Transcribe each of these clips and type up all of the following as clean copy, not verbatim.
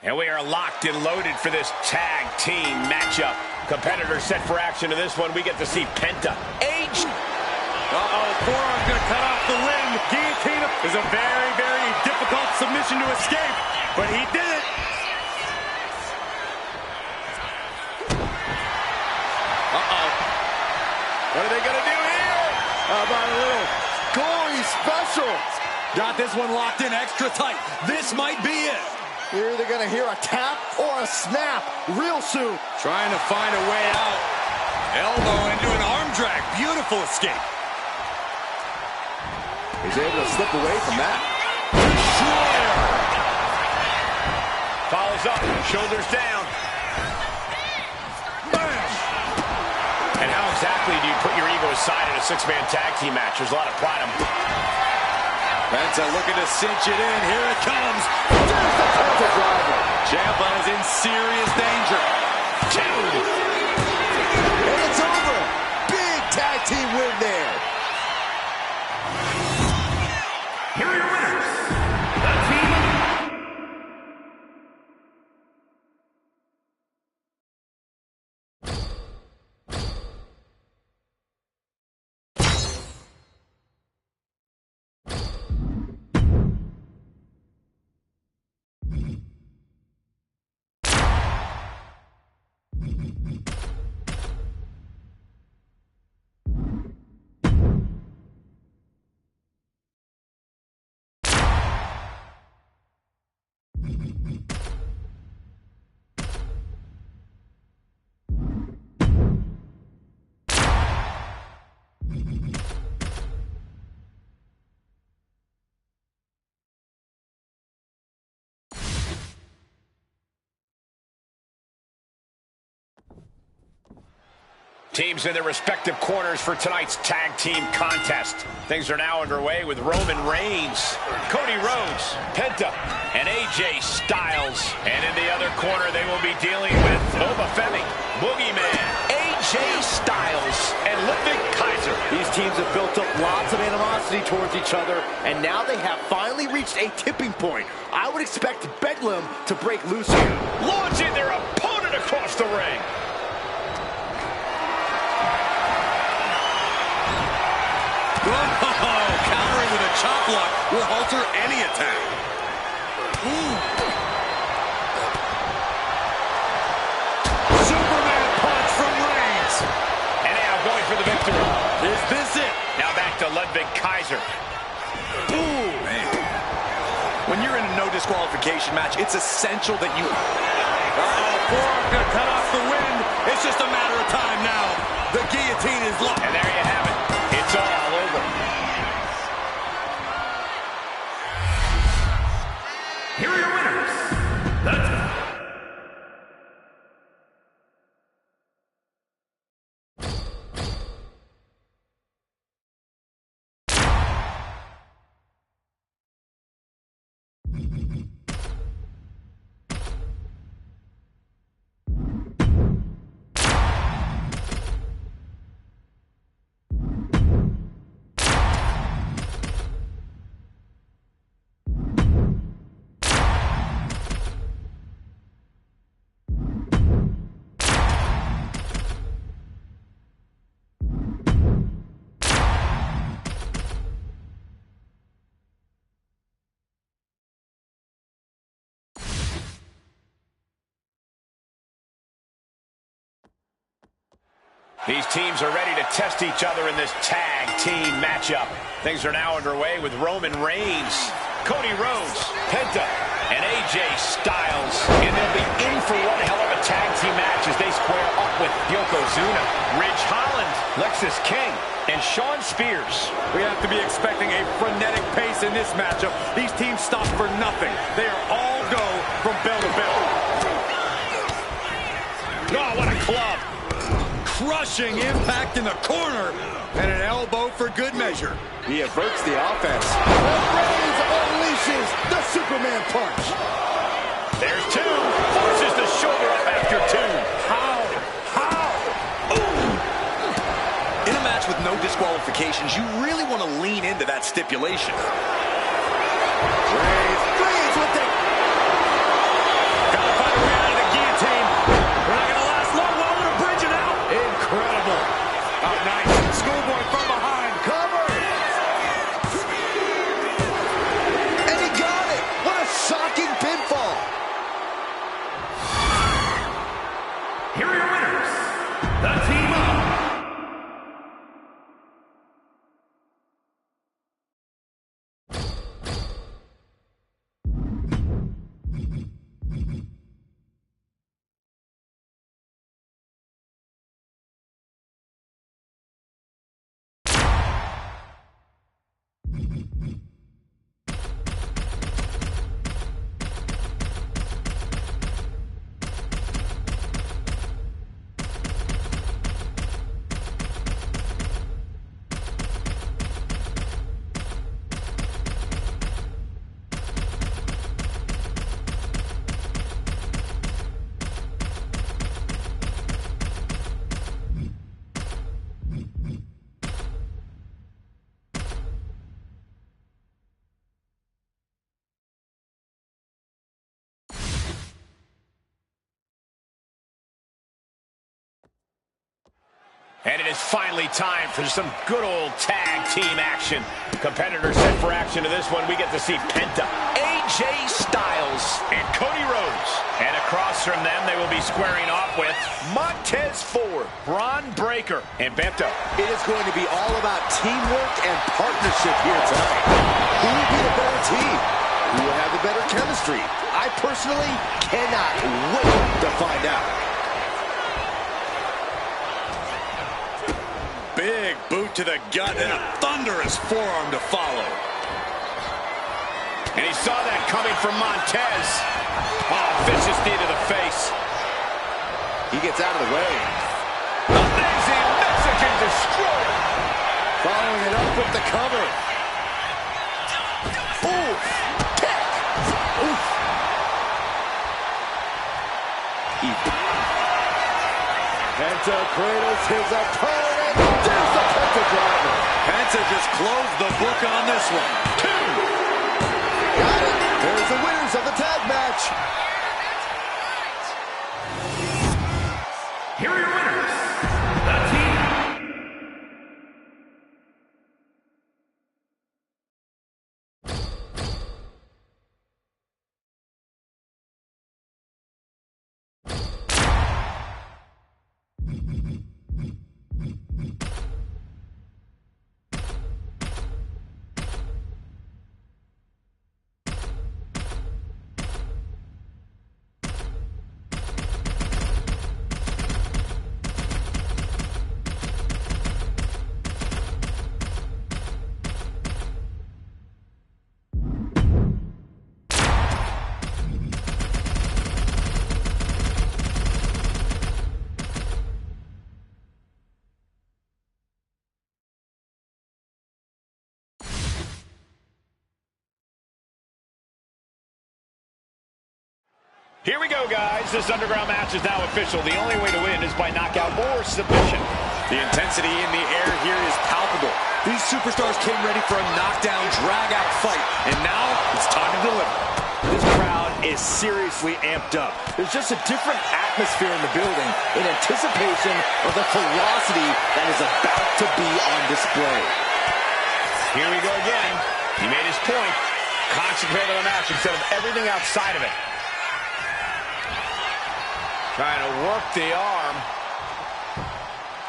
And we are locked and loaded for this tag team matchup. Competitors set for action in this one. We get to see Penta. Forearm's going to cut off the wind. Guillotine is a very, very difficult submission to escape, but he did it. What are they going to do here? How about a little gory special? Got this one locked in extra tight. This might be it. You're either going to hear a tap or a snap real soon. Trying to find a way out. Elbow into an arm drag. Beautiful escape. He's able to slip away from that. Follows up, shoulders down. Bam! And how exactly do you put your ego aside in a six-man tag team match? There's a lot of pride in them. Penta looking to cinch it in. Here it comes. There's the Penta driver. Ciampa is in serious danger. And it's over. Big tag team win there. Here are your winners, the Team. Teams in their respective corners for tonight's tag team contest. Things are now underway with Roman Reigns, Cody Rhodes, Penta, and AJ Styles. And in the other corner, they will be dealing with Boba Fett, Boogeyman, AJ Styles, and Ludwig Kaiser. These teams have built up lots of animosity towards each other, and now they have finally reached a tipping point. I would expect Bedlam to break loose here. Launching their opponent across the ring. Countering with a chop block will alter any attack. Superman punch from Reigns. And now going for the victory. Is this it? Now back to Ludwig Kaiser. Ooh, man. When you're in a no disqualification match, it's essential that you... Forearm gonna cut off the wind. It's just a matter of time now. The guillotine is locked. And there you have it. It's all over. Here are your winners, the Team. These teams are ready to test each other in this tag team matchup. Things are now underway with Roman Reigns, Cody Rhodes, Penta, and AJ Styles. And they'll be in for one hell of a tag team match as they square up with Yokozuna, Ridge Holland, Lexis King, and Shawn Spears. We have to be expecting a frenetic pace in this matchup. These teams stop for nothing. They are all go from bell to bell. Oh, what a club. Crushing impact in the corner, and an elbow for good measure. He averts the offense. And Reigns unleashes the Superman punch. There's two. Forces the shoulder up after two. How? In a match with no disqualifications, you really want to lean into that stipulation. Reigns with it. Gotta find a way out of the guillotine. We're not gonna last long while we're bridging out. Incredible. Oh, nice. Schoolboy from behind. Cover. And he got it. What a shocking pinfall. Here are your winners, the Team Up. And it is finally time for some good old tag team action. Competitors set for action to this one. We get to see Penta, AJ Styles, and Cody Rhodes. And across from them, they will be squaring off with Montez Ford, Bron Breakker, and Bento. It is going to be all about teamwork and partnership here tonight. Who will be the better team? Who will have the better chemistry? I personally cannot wait to find out. Big boot to the gut and a thunderous forearm to follow. And he saw that coming from Montez. Oh, vicious knee to the face. He gets out of the way. Amazing Mexican destroyer. Following it up with the cover. Ooh, kick. Oof. Penta cradles his opponent. There's the Penta driver. Penta just closed the book on this one. Two. Got it. There's the winners of the tag match. Here are your winners, the Team Up. Here we go, guys. This underground match is now official. The only way to win is by knockout or submission. The intensity in the air here is palpable. These superstars came ready for a knockdown, drag-out fight, and now it's time to deliver. This crowd is seriously amped up. There's just a different atmosphere in the building in anticipation of the ferocity that is about to be on display. Here we go again. He made his point. Concentrate on the match instead of everything outside of it. Trying to work the arm.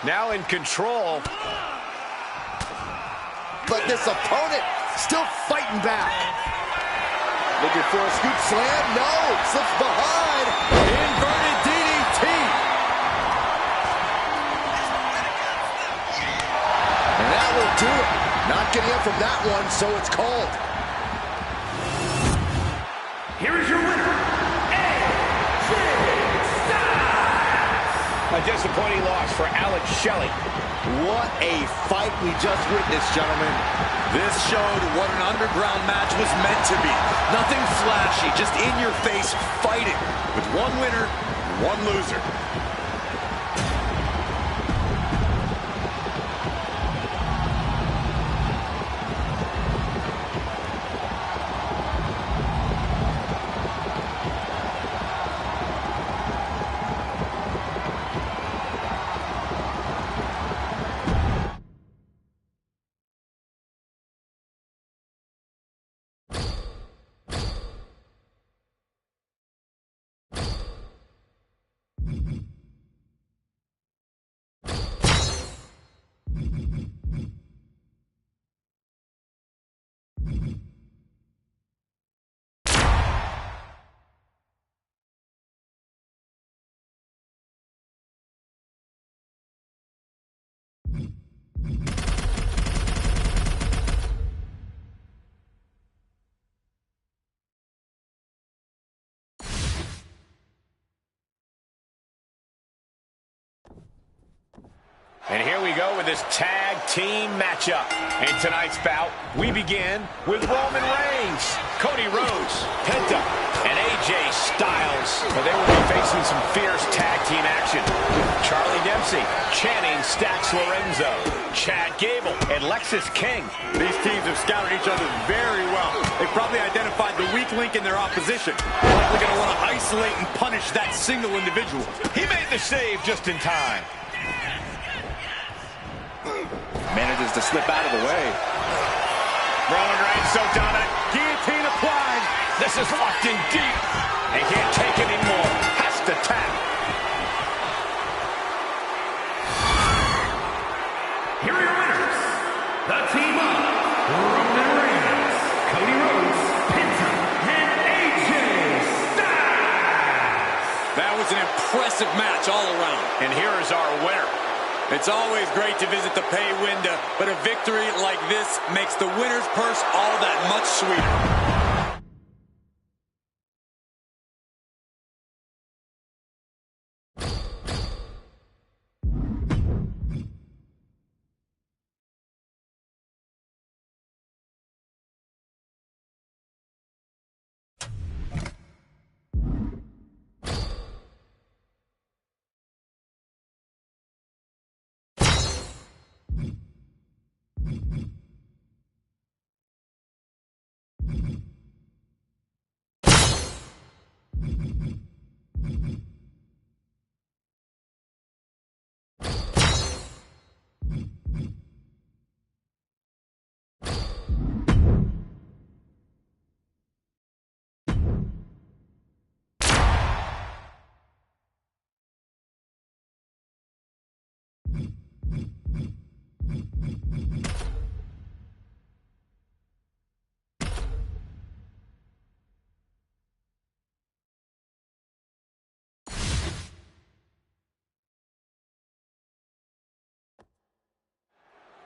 Now in control. But this opponent still fighting back. Looking for a scoop slam. No, slips behind. Inverted DDT. And that will do it. Not getting up from that one, so it's called. Here is your winner, A disappointing loss for Alex Shelley. What a fight we just witnessed, gentlemen. This showed what an underground match was meant to be. Nothing flashy, just in your face fighting with one winner, one loser. And here we go with this tag team matchup. In tonight's bout, we begin with Roman Reigns, Cody Rhodes, Penta, and AJ Styles. But they will be facing some fierce tag team action. Charlie Dempsey, Channing Stacks Lorenzo, Chad Gable, and Lexis King. These teams have scouted each other very well. They've probably identified the weak link in their opposition. Likely going to want to isolate and punish that single individual. He made the save just in time. Manages to slip out of the way. Roman Reigns so dominant. Guillotine applied. This is locked in deep. They can't take it anymore. Has to tap. Here are your winners. The team of Roman Reigns, Cody Rhodes, Penta, and AJ Styles. That was an impressive match all around. And here is our winner. It's always great to visit the pay window, but a victory like this makes the winner's purse all that much sweeter.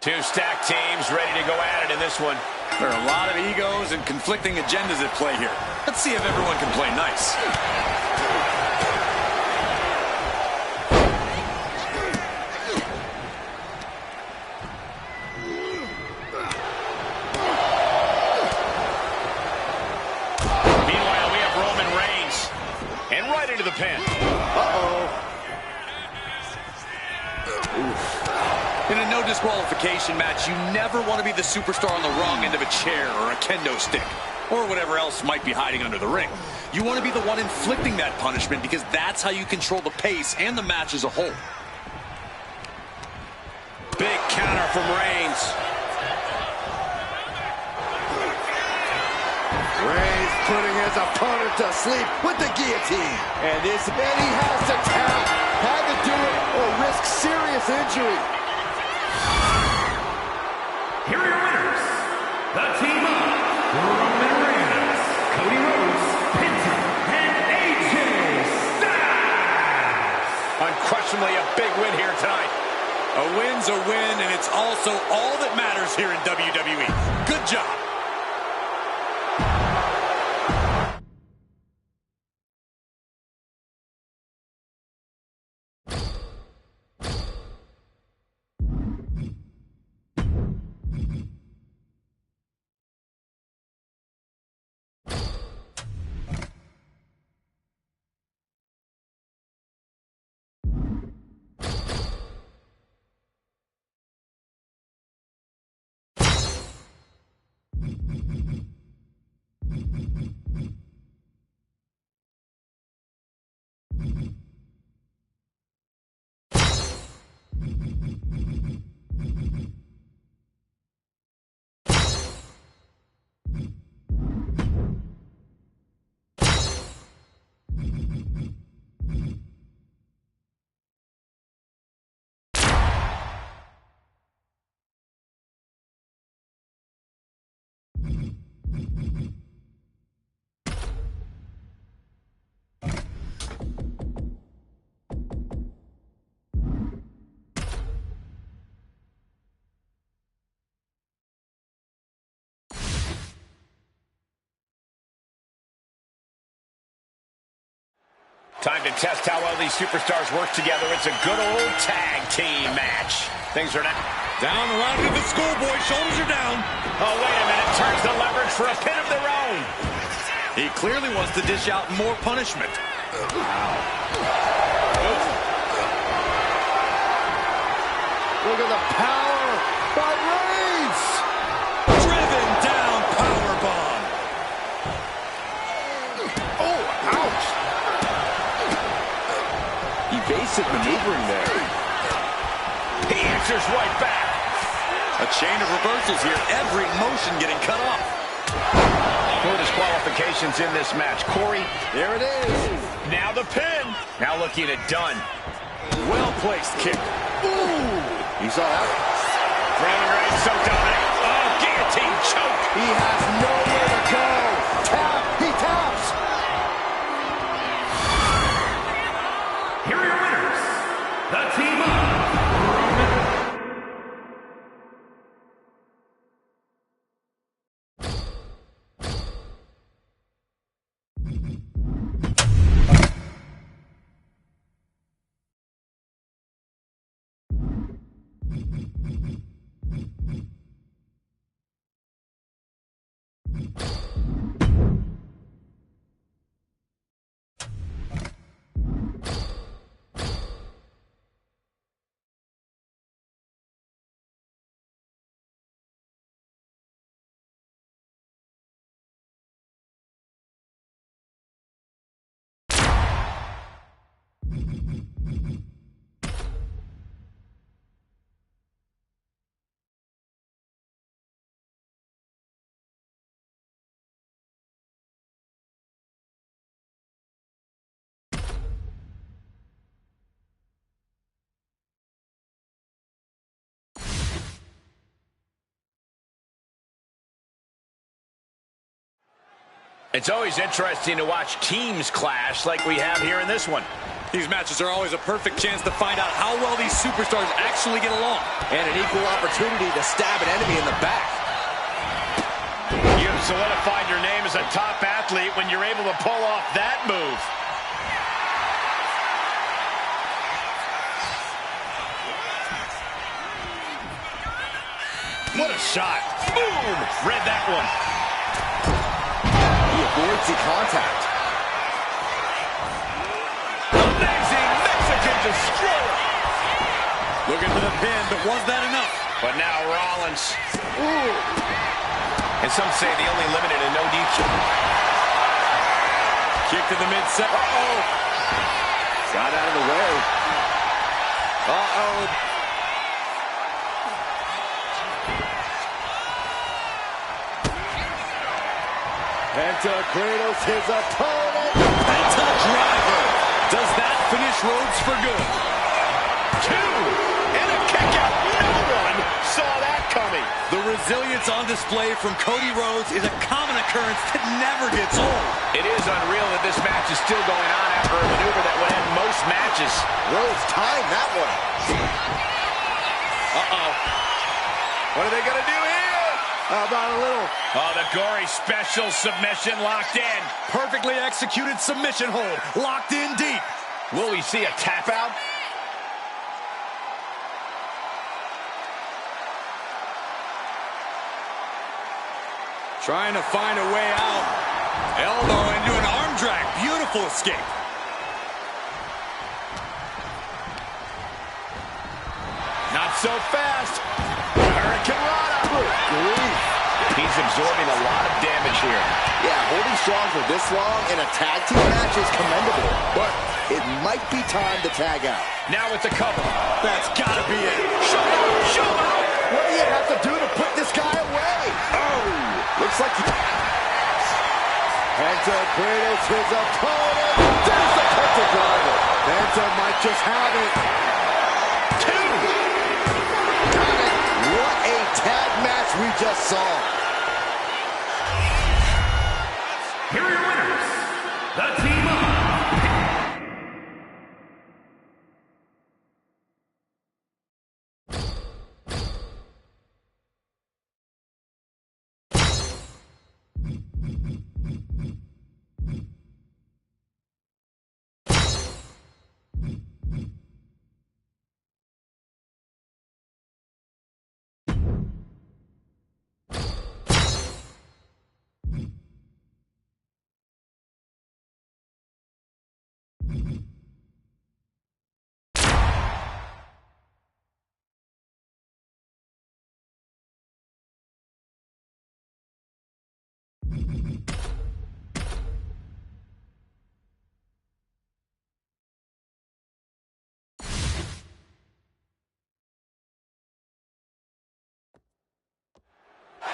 Two stacked teams ready to go at it in this one. There are a lot of egos and conflicting agendas at play here. Let's see if everyone can play nice. Meanwhile, we have Roman Reigns. And right into the pin. In a no disqualification match, you never want to be the superstar on the wrong end of a chair or a kendo stick, or whatever else might be hiding under the ring. You want to be the one inflicting that punishment because that's how you control the pace and the match as a whole. Big counter from Reigns. Reigns putting his opponent to sleep with the guillotine. And he has to tap. Had to do it or risk serious injury. Here are your winners. The team of Roman Reigns, Cody Rhodes, Penta, and AJ Styles. Unquestionably a big win here tonight. A win's a win, and it's also all that matters here in WWE. Good job. Time to test how well these superstars work together. It's a good old tag team match. Things are now down around to the schoolboy. Shoulders are down. Oh, wait a minute. Turns the leverage for a pin of their own. He clearly wants to dish out more punishment. Wow. Look at the power by Reigns. Driven down powerbomb. Oh, ouch. Evasive maneuvering there. He answers right back. A chain of reversals here. Every motion getting cut off. No disqualifications in this match. Corey, There it is. now the pin. Now looking at Dunn. Well-placed kick. Ooh. You saw that? Roman Reigns so dominant. Oh, guillotine choke. He has nowhere to go. Tap. He taps. Here are your winners, the team of It's always interesting to watch teams clash like we have here in this one. These matches are always a perfect chance to find out how well these superstars actually get along. And an equal opportunity to stab an enemy in the back. You've solidified your name as a top athlete when you're able to pull off that move. What a shot. Boom! Read that one. He avoids the contact. Amazing Mexican destroyer. Looking for the pin, but was that enough? But now Rollins. Ooh. And some say the only limit in a no DQ. Kick to the midsection. Uh-oh. Got out of the way. Uh-oh. Penta cradles his opponent. Penta driver. Does that finish Rhodes for good? 2. And a kick out. No one saw that coming. The resilience on display from Cody Rhodes is a common occurrence that never gets old. It is unreal that this match is still going on after a maneuver that would end most matches. Rhodes timed that one. Uh-oh. What are they going to do here? How about a little? Oh, the gory special submission locked in. Perfectly executed submission hold. Locked in deep. Will we see a tap out? Trying to find a way out. Elbow into an arm drag. Beautiful escape. Not so fast. Hurricane Rana. He's absorbing a lot of damage here. Yeah, holding strong for this long in a tag team match is commendable, but it might be time to tag out. Now with the cover. That's gotta be it. Show out! Show out! What do you have to do to put this guy away? Oh, looks like Penta cradles his opponent. There's the Penta driver. Penta might just have it. 2. Got it. What a tag match we just saw. Here are your winners, the team of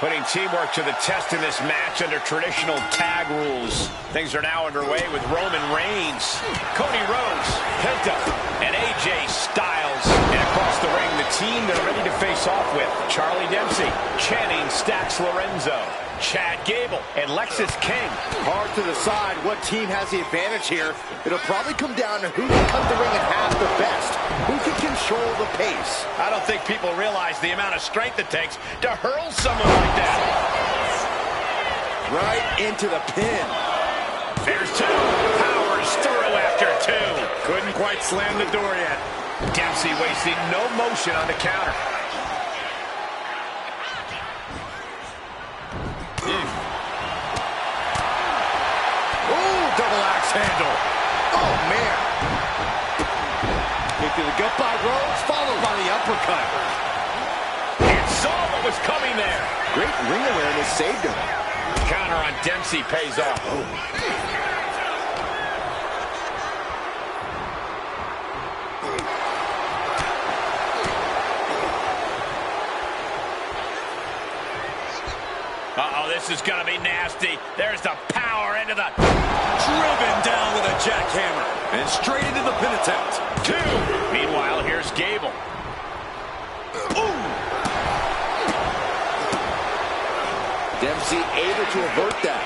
Putting teamwork to the test in this match under traditional tag rules. Things are now underway with Roman Reigns, Cody Rhodes, Penta, and AJ Styles. And across the ring, the team they're ready to face off with: Charlie Dempsey, Channing Stacks Lorenzo, Chad Gable, and Lexis King. Hard to decide what team has the advantage here. It'll probably come down to who can cut the ring in half the best, who can control the pace. I don't think people realize the amount of strength it takes to hurl someone like that. Right into the pin. There's two. Powers through after two. Couldn't quite slam the door yet. Dempsey wasting no motion on the counter. Ooh, double axe handle. Oh, man. Kick to the gut by Rhodes, followed by the uppercut. And saw what was coming there. Great ring awareness saved him. Counter on Dempsey pays off. Uh-oh, this is going to be nasty. There's the power into the... Driven down with a jackhammer. And straight into the pin attempt. Two. Meanwhile, here's Gable. Ooh! Dempsey able to avert that.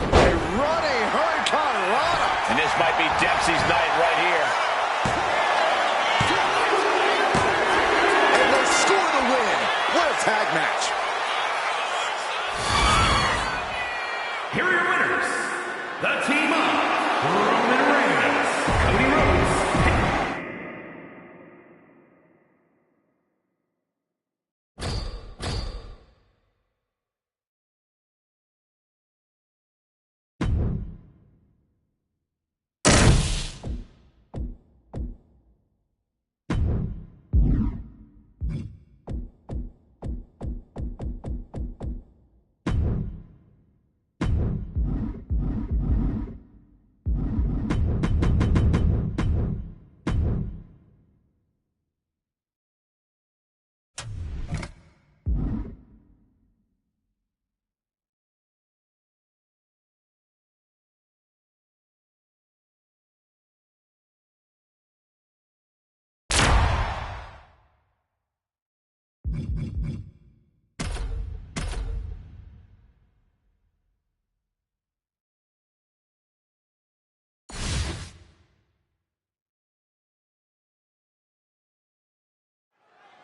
A running Hurricane Rana. And this might be Dempsey's night right here. And they score the win. What a tag match. Here are your winners. The team of Roman Reigns, Cody Rhodes.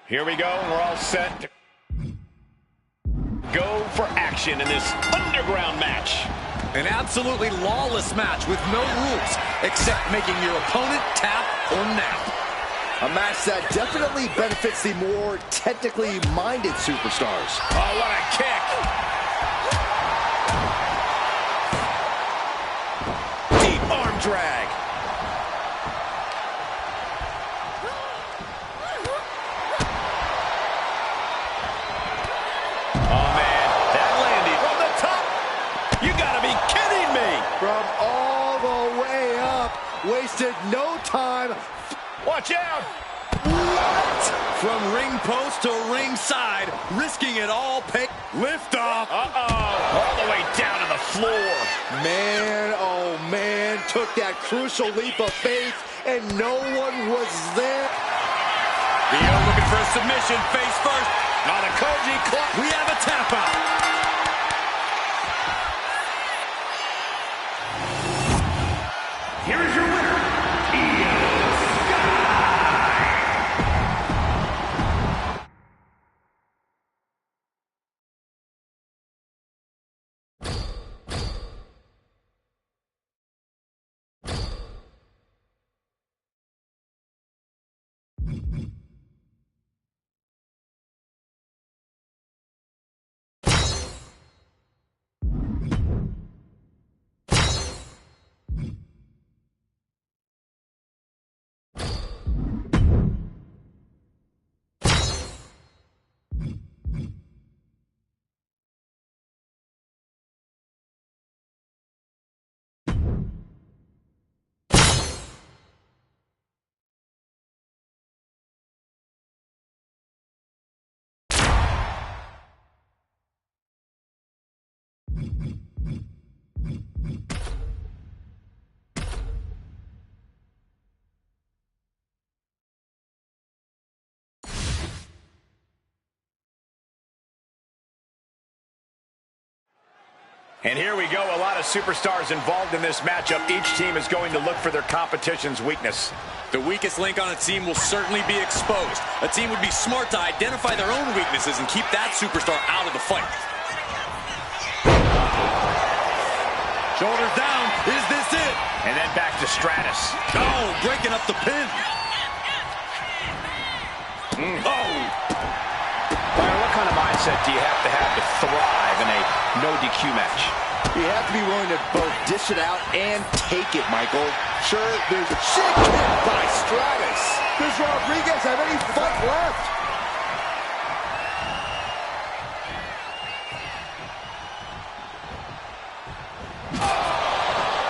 Here we go, and we're all set to go for action in this underground match. An absolutely lawless match with no rules except making your opponent tap or nap. A match that definitely benefits the more technically minded superstars. Oh, what a kick. Deep arm drag. Oh, man, that landed from the top. You gotta be kidding me. From all the way up, wasted no time. Watch out. What? From ring post to ring side, risking it all. Lift off. Uh-oh, all the way down to the floor. Man, oh man, took that crucial leap of faith, and no one was there. Theo looking for a submission, face first. On a Koji club. We have a tap out. And here we go, a lot of superstars involved in this matchup. Each team is going to look for their competition's weakness. The weakest link on a team will certainly be exposed. A team would be smart to identify their own weaknesses and keep that superstar out of the fight. Shoulders down. Is this it? And then back to Stratus. Oh, breaking up the pin. Oh. Byron, what kind of mindset do you have to thrive in a no DQ match? You have to be willing to both dish it out and take it, Michael. Sure, there's a shit kick by Stratus. Does Rodriguez have any fight left?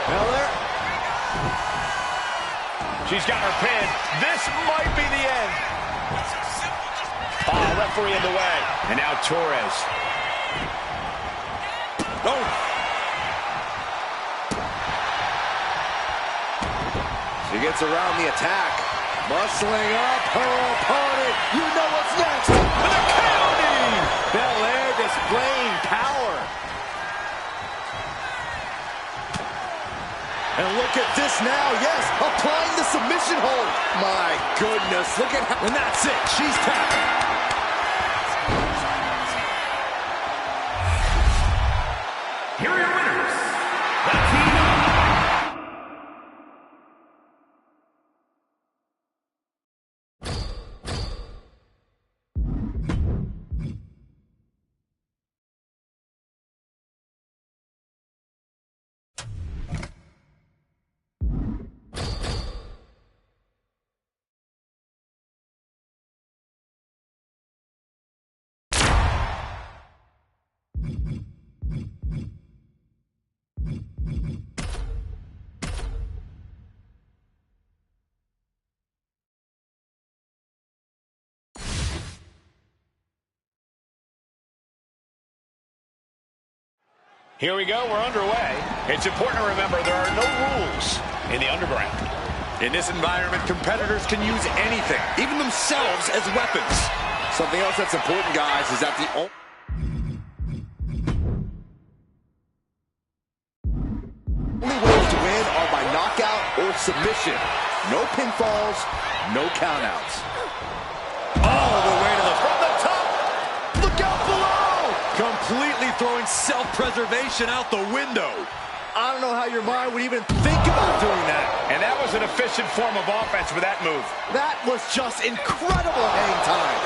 Now there. She's got her pin. This might be the end. Oh, referee in the way. And now Torres. Oh. She gets around the attack. Muscling up her opponent. You know what's next. With a counting. Belair displaying power. And look at this now. Yes, applying the submission hold. My goodness. Look at how. And that's it. She's tapped. Here are your winners, the Team Up. Here we go, we're underway. It's important to remember there are no rules in the underground. In this environment, competitors can use anything, even themselves, as weapons. Something else that's important, guys, is that the only ways to win are by knockout or submission. No pinfalls, no countouts. Oh, the way to the... From the top! Look out below! Completely throwing self-preservation out the window. I don't know how your mind would even think about doing that. And that was an efficient form of offense for that move. That was just incredible hang time.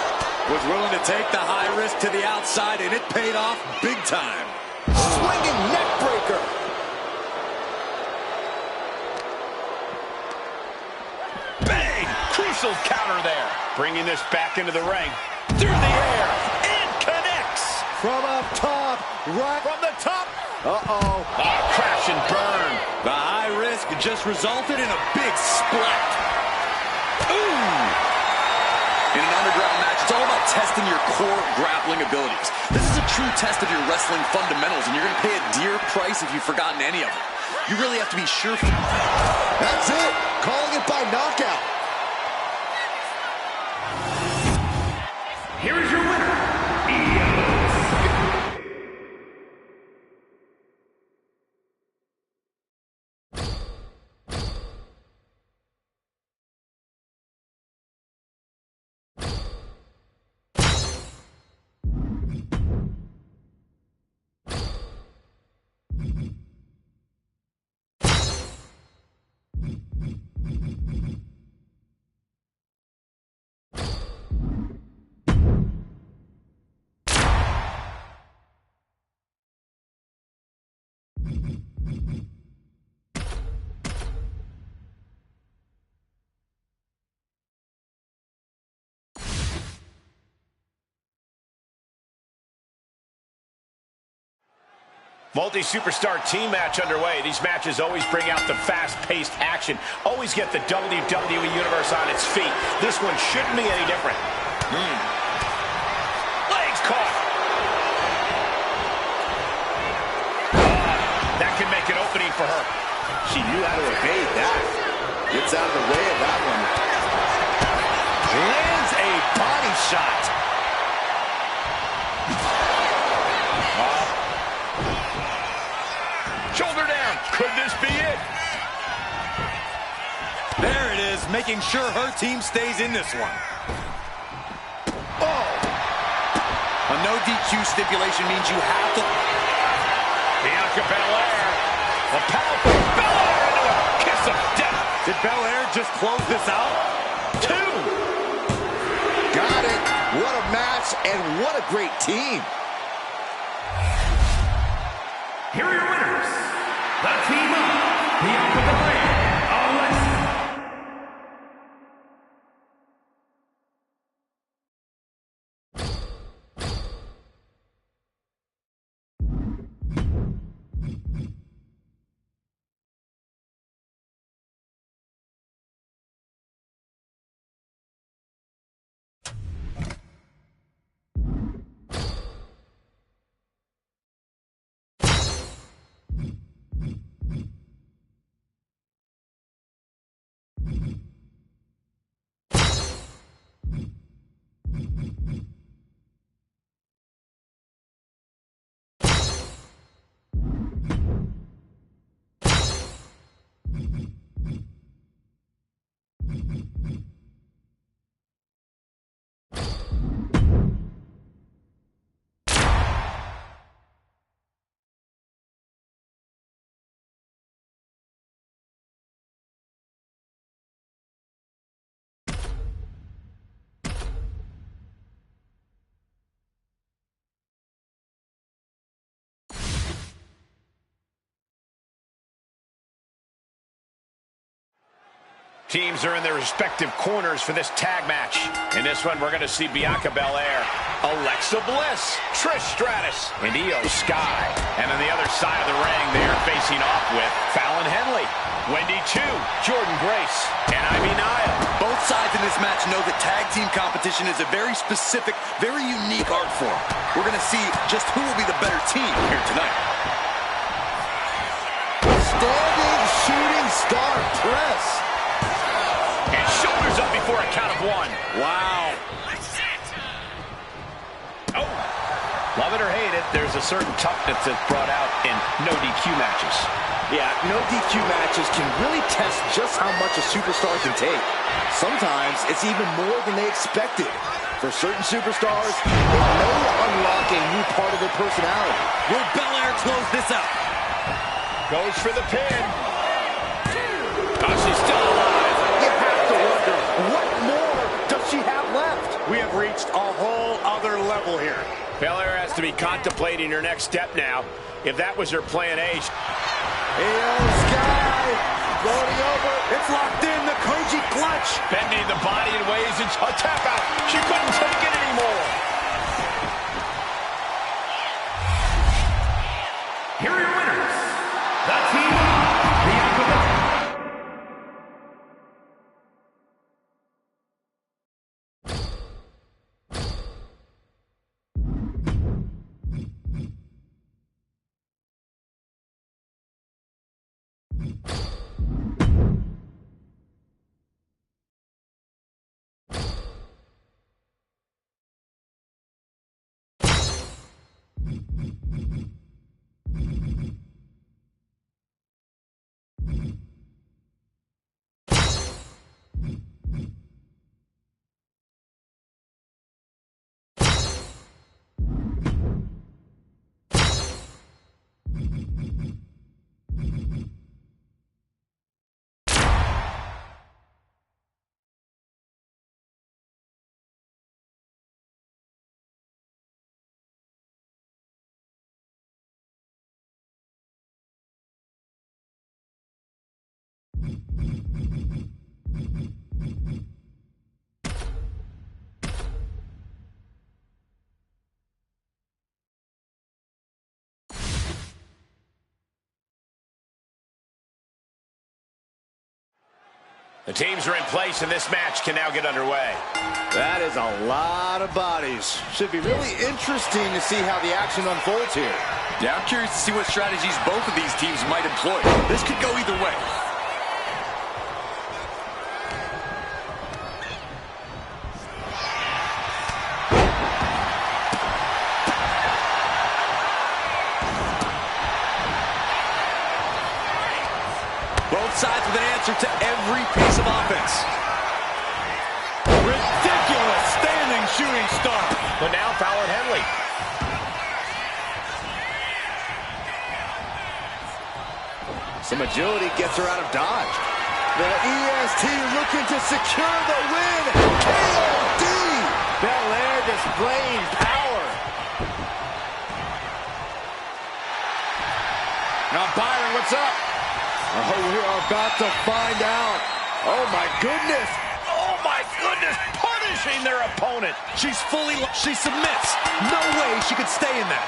Was willing to take the high risk to the outside, and it paid off big time. Swinging neck breaker. Bang! Crucial counter there. Bringing this back into the ring. Through the air. And connects. From up top. Right. From the top. Uh-oh. Crash and burn. The high risk just resulted in a big splat. Ooh! In an underground match, it's all about testing your core grappling abilities. This is a true test of your wrestling fundamentals, and you're going to pay a dear price if you've forgotten any of them. You really have to be sure. That's it. Calling it by knockout. Here is your winner, Io. Multi-superstar team match underway. These matches always bring out the fast-paced action. Always get the WWE Universe on its feet. This one shouldn't be any different. Legs caught. she knew how to evade that. Gets out of the way of that one. Lands a body shot. Shoulder down. Could this be it? There it is, making sure her team stays in this one. Oh! A no DQ stipulation means you have to... Bianca Belair. A powerful Belair into a kiss of death. Did Belair just close this out? 2. Got it. What a match and what a great team. Here are your winners. The team of Bianca Belair, Alexa. Teams are in their respective corners for this tag match. In this one, we're going to see Bianca Belair, Alexa Bliss, Trish Stratus, and Io Sky. And on the other side of the ring, they are facing off with Fallon Henley, Wendy Choo, Jordynne Grace, and Ivy Nile. Both sides in this match know that tag team competition is a very specific, very unique art form. We're going to see just who will be the better team here tonight. Standing shooting star press. And shoulders up before a count of 1. Wow. Oh. Love it or hate it, there's a certain toughness that's brought out in no DQ matches. Yeah, no DQ matches can really test just how much a superstar can take. Sometimes it's even more than they expected. For certain superstars, it may unlock a new part of their personality. Will Belair close this out? Goes for the pin. Oh, she's still alive. You have to wonder, what more does she have left? We have reached a whole other level here. Belair has to be contemplating her next step now. If that was her plan A. Io Sky floating over. It's locked in, the Koji clutch. Bending the body in ways it's a tap out. She couldn't take it anymore. Here are your winners. The team of Bianca The teams are in place, and this match can now get underway. That is a lot of bodies. Should be really interesting to see how the action unfolds here. Yeah, I'm curious to see what strategies both of these teams might employ. This could go either way. Both sides with an answer to every piece of offense. Ridiculous standing shooting star. But now Fowler Henley. Some agility gets her out of dodge. The EST looking to secure the win. KOD. Belair displaying power. Now Byron, what's up? Oh, we are about to find out. Oh, my goodness. Oh, my goodness. Punishing their opponent. She submits. No way she could stay in that.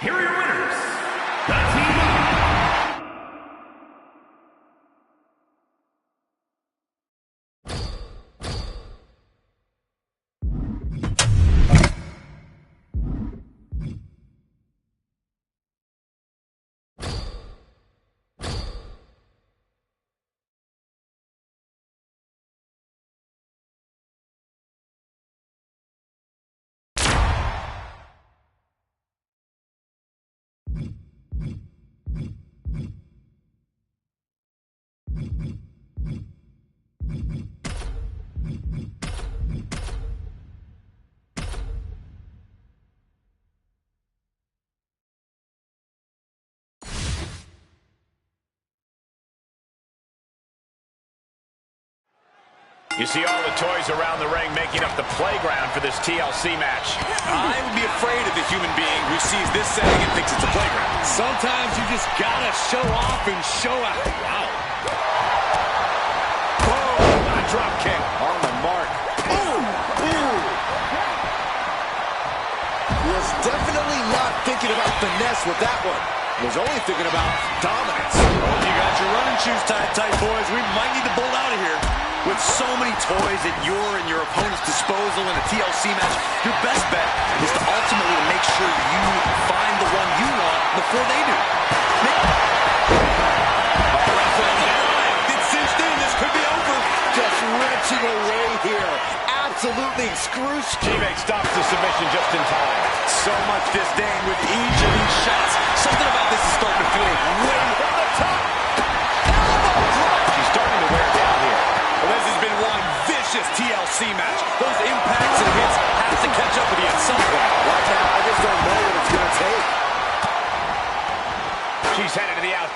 Here are your winners, the Team Up. You see all the toys around the ring making up the playground for this TLC match. I would be afraid of the human being who sees this setting and thinks it's a playground. Sometimes you just gotta show off and show out. Wow. Oh, a drop kick. On the mark. Ooh, ooh. Was definitely not thinking about finesse with that one. Was only thinking about dominance. Oh, you got your running shoes tight, boys. We might need to bolt out of here. With so many toys at your and your opponent's disposal in a TLC match, your best bet is to ultimately make sure you find the one you want before they do. It's cinched in. This could be over. Just wrenching away here. Absolutely excruciating. Teammate stops the submission just in time. So much disdain with each of these shots. Something about this is starting to feel way from the top. Elbow drop. She's starting to wear down here. Well, this has been one vicious TLC match. Those impacts and hits have to catch up with you at some point. Right now, I just don't know what it's going to take. She's headed to the out.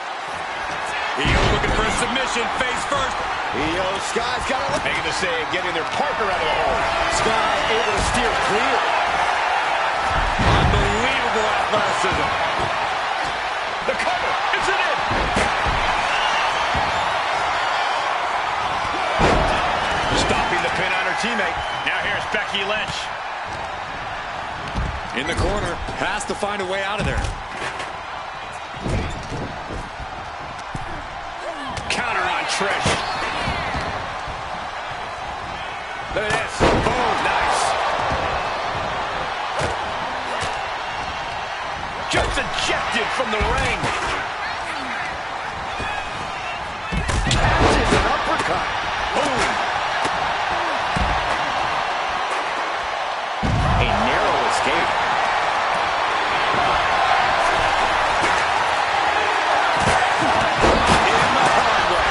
Io looking for a submission, face first. Io Sky's got it. Making the save, getting their partner out of the hole. Sky able to steer clear. Unbelievable athleticism. The cover, is it in? Stopping the pin on her teammate. Now here's Becky Lynch. In the corner, has to find a way out of there. Counter on Trish. Look at this. Boom, nice. Just ejected from the ring. Catches an uppercut. Boom. A narrow escape. In the hard way.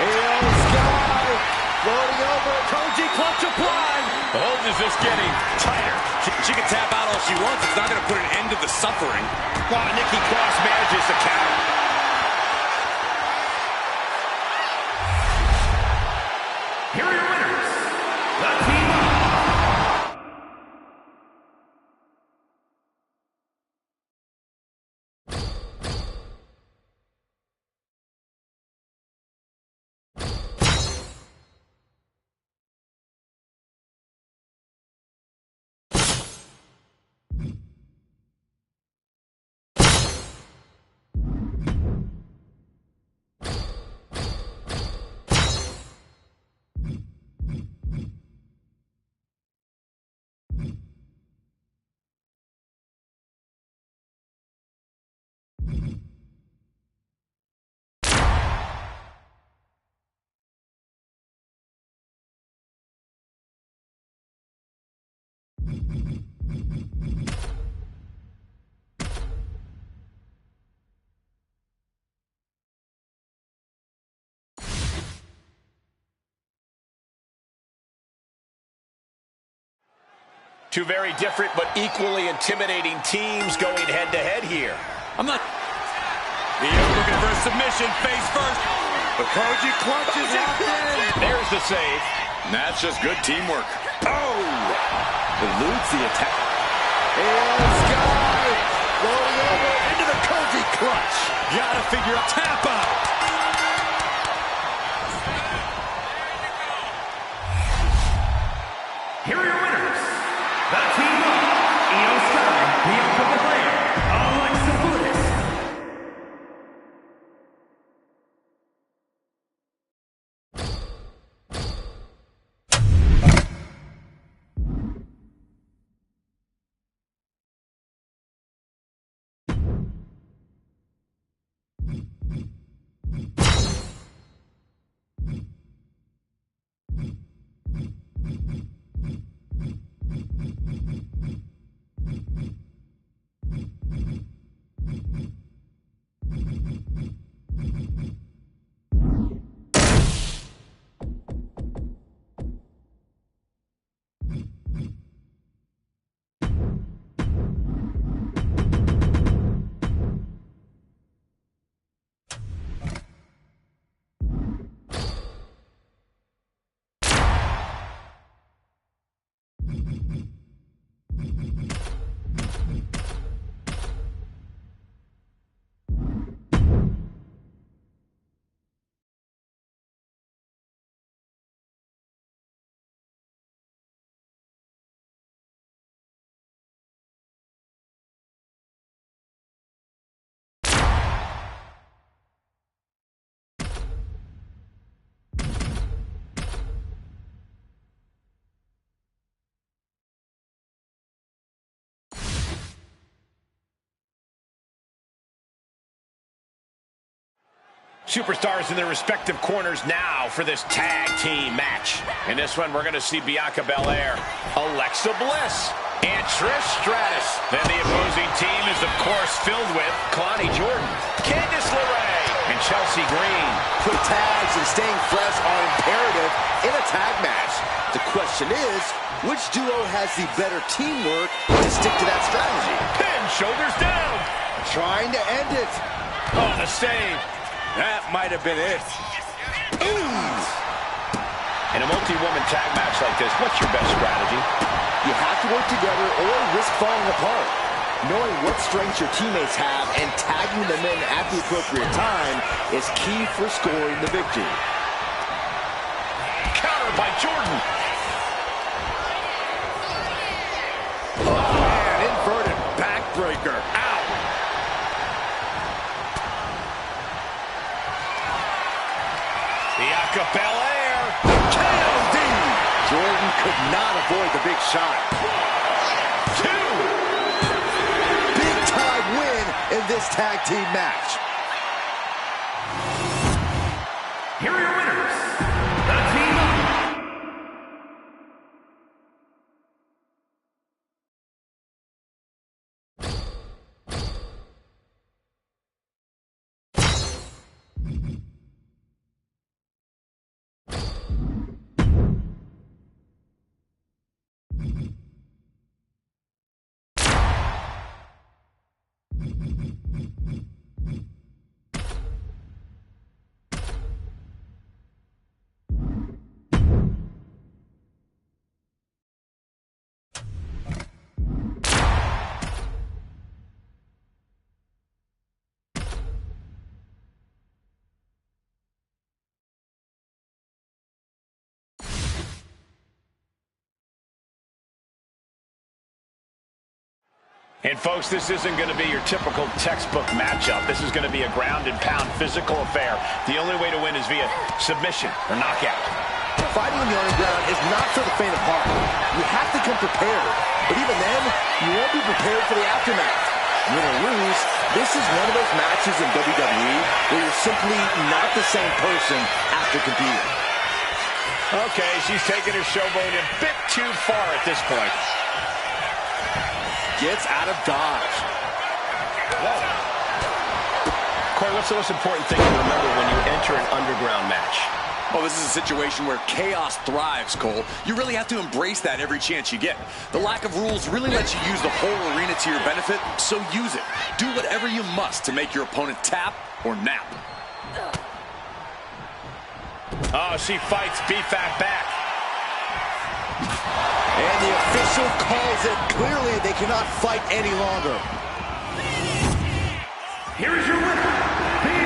Io Sky floating over. Koji clutch applied. The hold is just getting tighter. She can tap out all she wants. It's not going to put an end to the suffering. While Nikki Cross manages to counter. Two very different but equally intimidating teams going head-to-head here. Io looking for a submission, face first. But Koji clutches locked in. There's the save. And that's just good teamwork. Oh! Eludes the attack. And Sky rolling over into the Koji clutch. Gotta figure out tap out. Here are your winners. The team of Io Sky, Bianca Belair, Alexa Bliss. Superstars in their respective corners now for this tag team match. In this one, we're going to see Bianca Belair, Alexa Bliss, and Trish Stratus. Then the opposing team is, of course, filled with Kelani Jordan, Candice LeRae, and Chelsea Green. Quick tags and staying fresh are imperative in a tag match. The question is, which duo has the better teamwork to stick to that strategy? Pin, shoulders down. Trying to end it. Oh, the save. That might have been it. In a multi-woman tag match like this, what's your best strategy? You have to work together or risk falling apart. Knowing what strengths your teammates have and tagging them in at the appropriate time is key for scoring the victory. Counter by Jordan. Oh, man, inverted backbreaker. Ow. Bianca Belair. KOD. Jordan could not avoid the big shot. 2. Big time win in this tag team match. Here are your winners. The team of And folks, this isn't going to be your typical textbook matchup. This is going to be a ground and pound physical affair. The only way to win is via submission or knockout. Fighting on the underground is not for the faint of heart. You have to come prepared. But even then, you won't be prepared for the aftermath. Win or lose, this is one of those matches in WWE where you're simply not the same person after competing. Okay, she's taking her showboat a bit too far at this point. Gets out of dodge. Corey, what's the most important thing to remember when you enter an underground match? Well, this is a situation where chaos thrives, Cole. You really have to embrace that every chance you get. The lack of rules really lets you use the whole arena to your benefit, so use it. Do whatever you must to make your opponent tap or nap. Oh, she fights BFAT back. And the official calls it. Clearly, they cannot fight any longer. Here is your winner, Bianca Belair.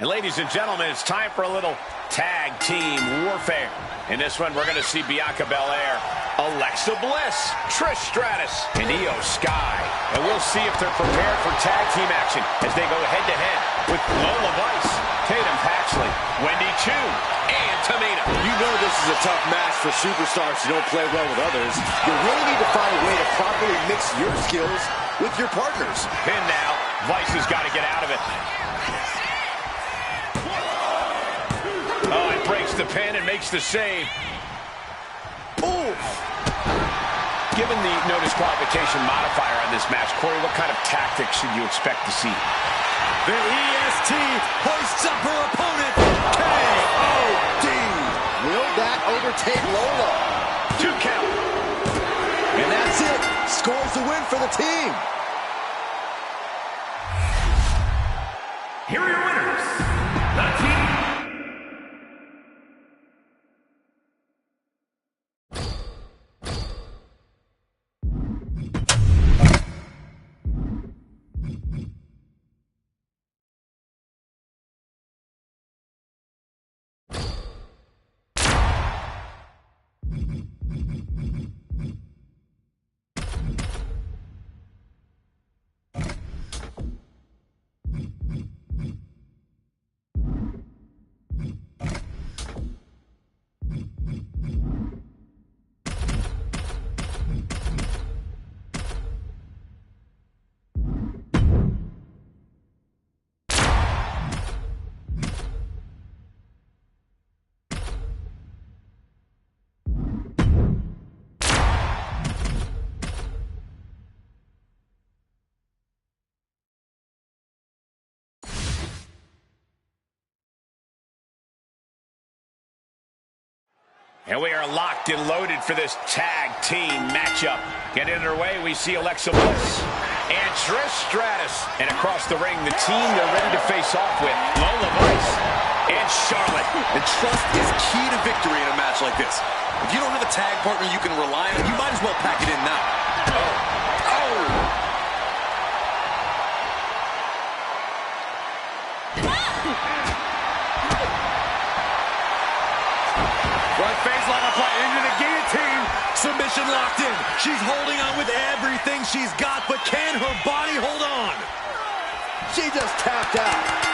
And ladies and gentlemen, it's time for a little tag team warfare. In this one, we're going to see Bianca Belair, Alexa Bliss, Trish Stratus, and Io Sky. And we'll see if they're prepared for tag team action as they go head-to-head with Lola Vice, Tatum Paxley, Wendy Choo, and Tamina. You know this is a tough match for superstars who don't play well with others. You really need to find a way to properly mix your skills with your partners. Pin now. Vice has got to get out of it. Oh, it breaks the pin and makes the save. Ooh! Given the no disqualification modifier on this match, Corey, what kind of tactics should you expect to see? The EST hoists up her opponent. K.O.D. Will that overtake Lola? 2 count. And that's it. Scores the win for the team. Here are your winners, the team. And we are locked and loaded for this tag team matchup. Getting underway, we see Alexa Bliss and Trish Stratus. And across the ring, the team they're ready to face off with, Lola Vice and Charlotte. And trust is key to victory in a match like this. If you don't have a tag partner you can rely on, you might as well pack it in now. Front face lock applied into the guillotine. Submission locked in. She's holding on with everything she's got, but can her body hold on? She just tapped out.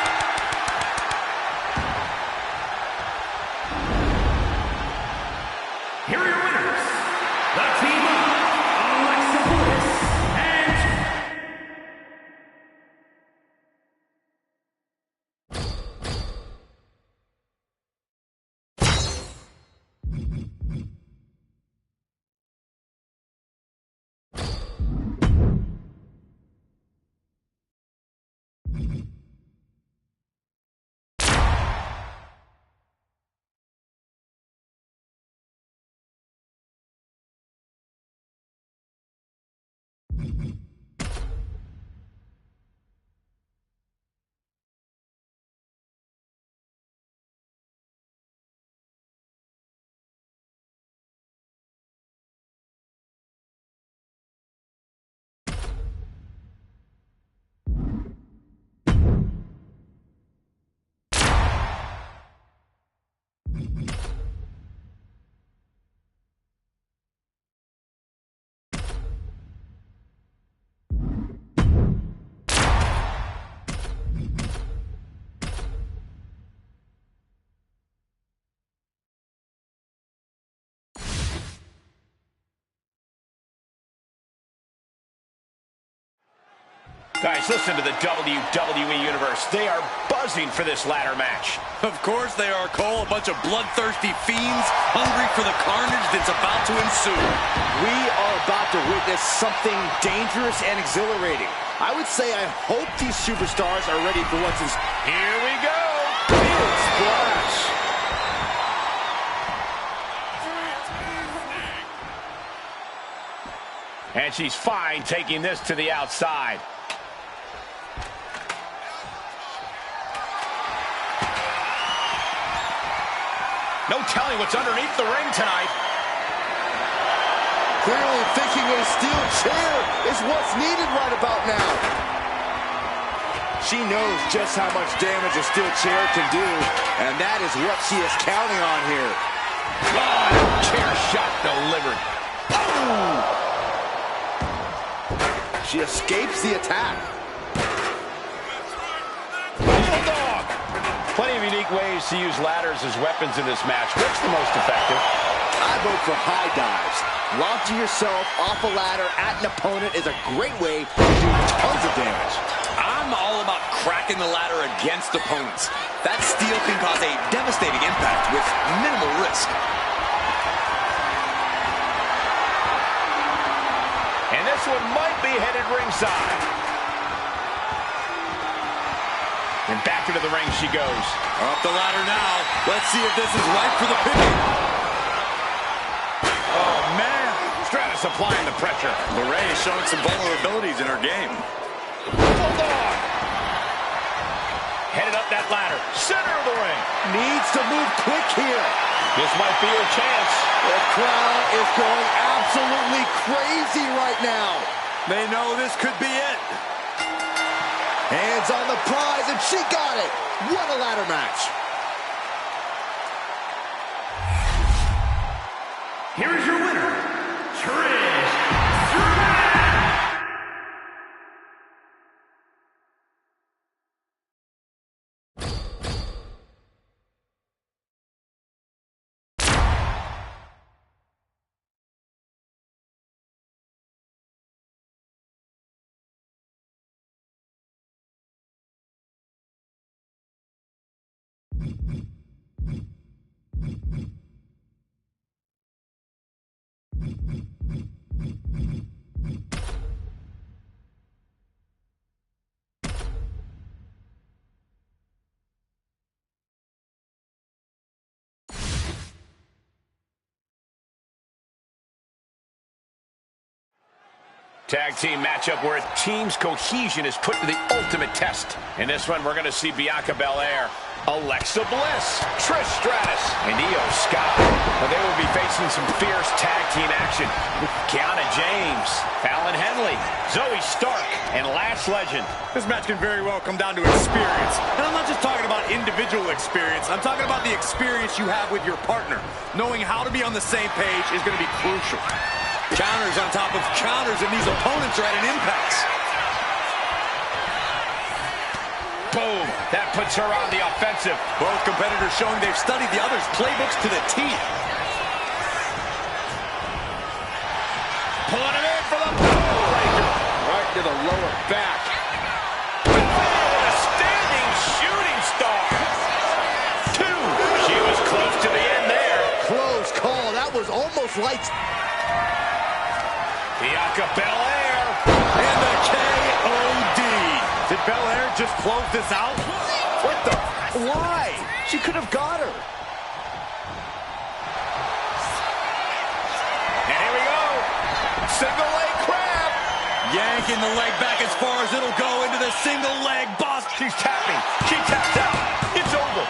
Guys, listen to the WWE Universe. They are buzzing for this ladder match. Of course they are, Cole. A bunch of bloodthirsty fiends hungry for the carnage that's about to ensue. We are about to witness something dangerous and exhilarating. I would say I hope these superstars are ready for what's in... Here we go. Big splash. And she's fine taking this to the outside. No telling what's underneath the ring tonight. Clearly thinking a steel chair is what's needed right about now. She knows just how much damage a steel chair can do, and that is what she is counting on here. Oh, chair shot delivered. Oh! She escapes the attack. Bulldog! Plenty of unique ways to use ladders as weapons in this match. What's the most effective? I vote for high dives. Launching yourself off a ladder at an opponent is a great way to do tons of damage. I'm all about cracking the ladder against opponents. That steel can cause a devastating impact with minimal risk. And this one might be headed ringside. And back into the ring she goes. Up the ladder now. Let's see if this is right for the picking. Oh, man. Stratus applying the pressure. LeRae is showing some vulnerabilities in her game. Bulldog. Headed up that ladder. Center of the ring. Needs to move quick here. This might be her chance. The crowd is going absolutely crazy right now. They know this could be it. Hands on the prize, and she got it. What a ladder match. Here is your winner, Trish Stratus. Tag team matchup where a team's cohesion is put to the ultimate test. In this one, we're going to see Bianca Belair, Alexa Bliss, Trish Stratus, and Io Sky. Well, they will be facing some fierce tag team action with Kiana James, Fallon Henley, Zoe Stark, and Lash Legend. This match can very well come down to experience. And I'm not just talking about individual experience. I'm talking about the experience you have with your partner. Knowing how to be on the same page is going to be crucial. Counters on top of counters, and these opponents are at an impasse. Boom. That puts her on the offensive. Both competitors showing they've studied the other's playbooks to the T. Pulling it in for the breaker. Right to the lower back. Oh, a standing shooting star. Two. She was close to the end there. Close call. That was almost lights. Bianca Belair. And the K.O.D. Did Belair just close this out? What the? Why? She could have got her. And here we go. Single leg crab. Yanking the leg back as far as it'll go into the single leg boss. She's tapping. She tapped out. It's over.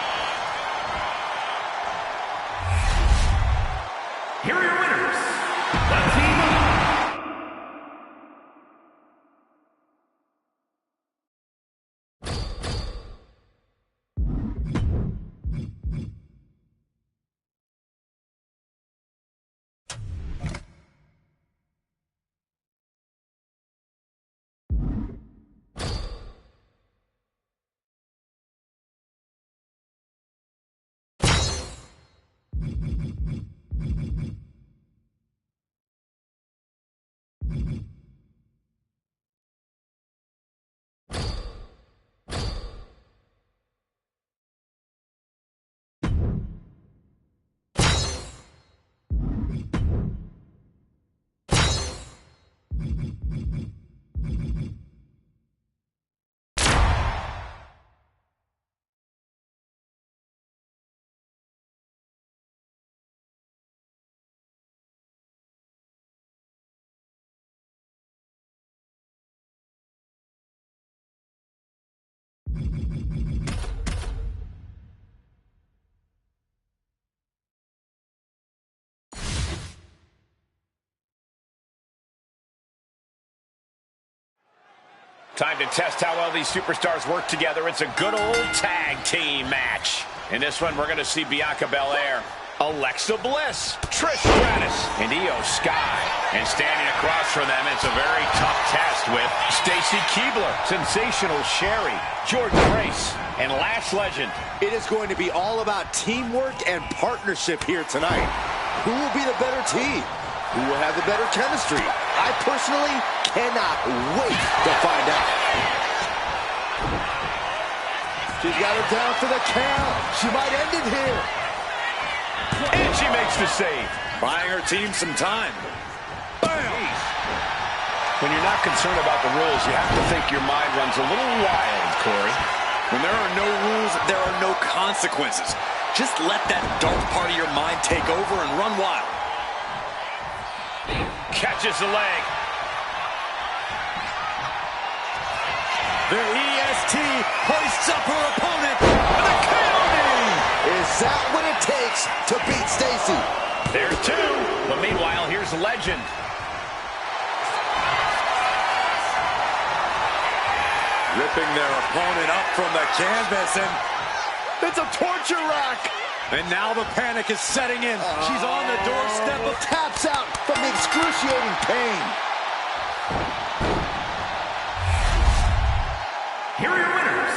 Here are your winners, the Team Up. Time to test how well these superstars work together. It's a good old tag team match. In this one, we're going to see Bianca Belair, Alexa Bliss, Trish Stratus, and Io Sky. And standing across from them, it's a very tough test with Stacy Keibler, Sensational Sherry, Jordan Grace, and Lash Legend. It is going to be all about teamwork and partnership here tonight. Who will be the better team? Who will have the better chemistry? I personally cannot wait to find out. She's got her down for the count. She might end it here. And she makes the save. Buying her team some time. Bam! When you're not concerned about the rules, you have to think your mind runs a little wild, Corey. When there are no rules, there are no consequences. Just let that dark part of your mind take over and run wild. Catches the leg. The EST hoists up her opponent with a KO. Is that what it takes to beat Stacy? There's two. But meanwhile, here's Legend. Ripping their opponent up from the canvas, and It's a torture rack. and now the panic is setting in. She's on the doorstep of Taps out from the excruciating pain. Here are your winners,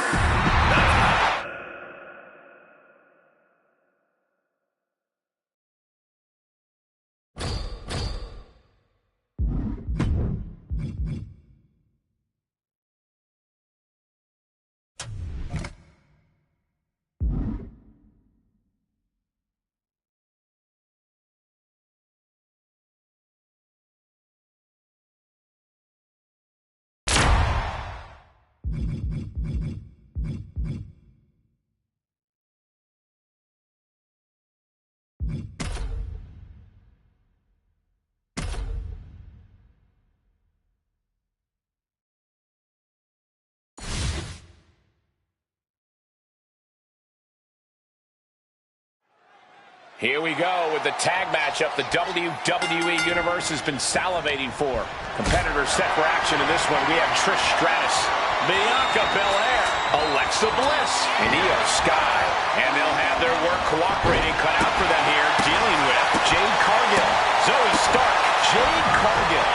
Here we go with the tag matchup the WWE Universe has been salivating for. Competitors set for action in this one. We have Trish Stratus, Bianca Belair, Alexa Bliss, and Io Sky. And they'll have their work cooperating cut out for them here, dealing with Jade Cargill, Zoe Stark, Jade Cargill,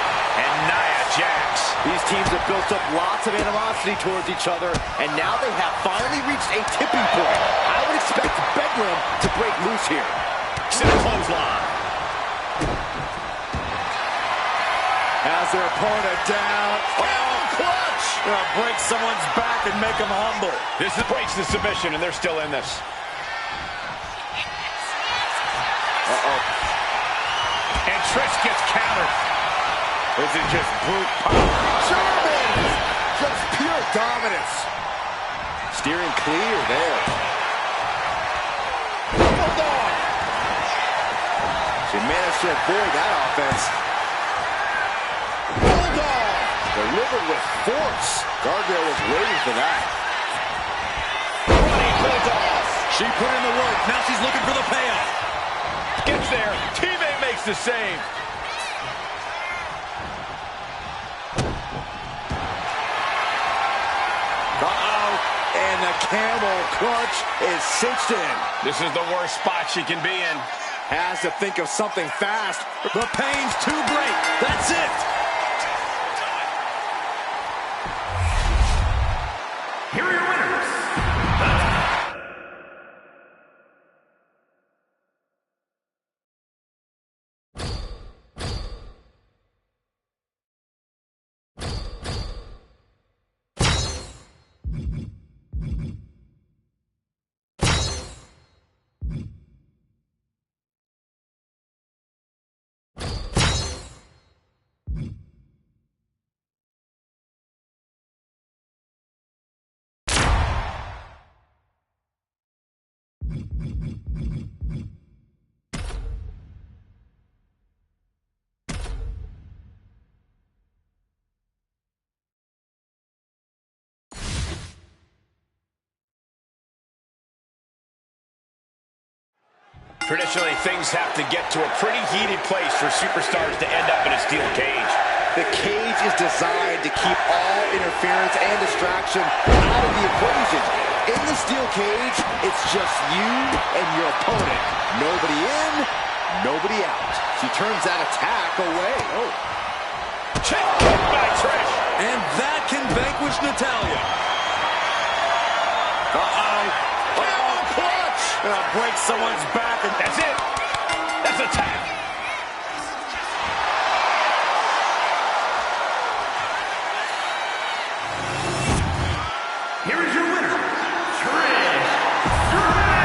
and Nia Jax. These teams have built up lots of animosity towards each other, and now they have finally reached a tipping point. I would expect Bedlam to break loose here. To the clothesline. Has their opponent down. Oh, clutch! Gonna break someone's back and make them humble. This breaks the submission, and they're still in this. Uh-oh. And Trish gets countered. This is just brute power. German! Just pure dominance. Steering clear there. Bulldog! She managed to avoid that offense. Bulldog! Delivered with force. Gargano was waiting for that. Running bulldog. She put in the work. Now she's looking for the payoff. Gets there. Teammate makes the save. And the camel clutch is cinched in. This is the worst spot she can be in. Has to think of something fast. The pain's too great. That's it. Here are your winners. Traditionally, things have to get to a pretty heated place for superstars to end up in a steel cage. The cage is designed to keep all interference and distraction out of the equation. In the steel cage, it's just you and your opponent. Nobody in, nobody out. She turns that attack away. Oh. Check kick by Trish. And that can vanquish Natalya. Camel clutch! Break someone's back. And That's it. That's a tap. Here is your winner, Trish Stratus.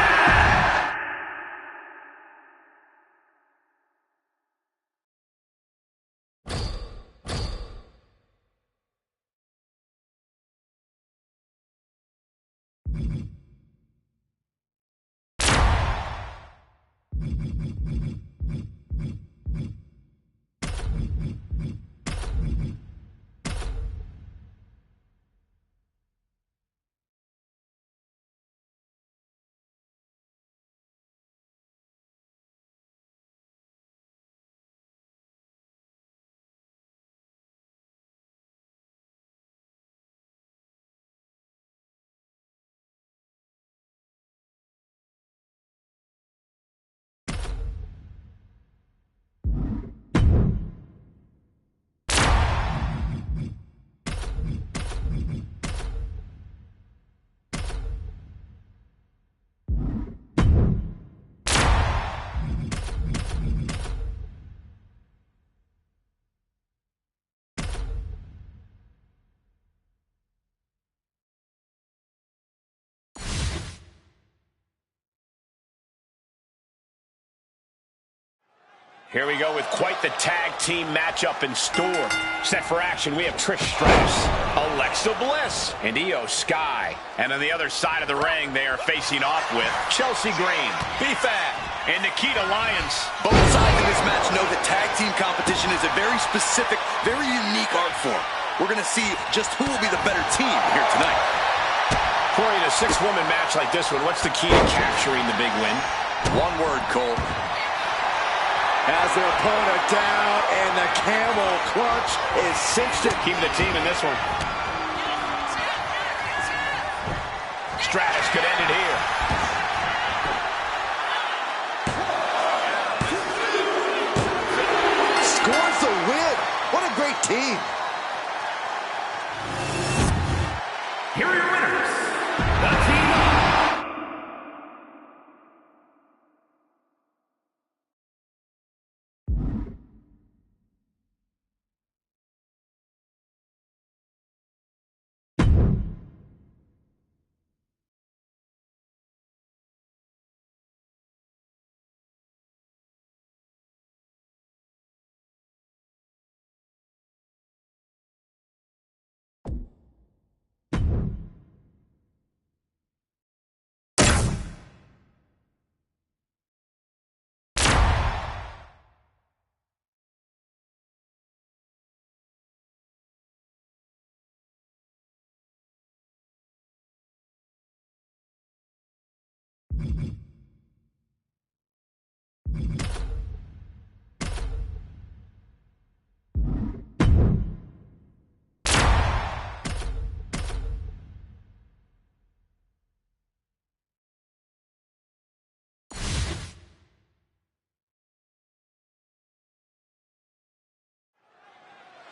Here we go with quite the tag team matchup in store. Set for action, we have Trish Stratus, Alexa Bliss, and Io Sky. And on the other side of the ring, they are facing off with Chelsea Green, B-Fab, and Nikita Lyons. both sides of this match know that tag team competition is a very specific, very unique art form. We're going to see just who will be the better team here tonight. Corey, in a six-woman match like this one, what's the key to capturing the big win? One word, Cole. Has their opponent down, and the camel clutch is cinched in. Keep the team in this one. Stratus could end it here. Scores the win. What a great team. Here are your winners, the Team Up.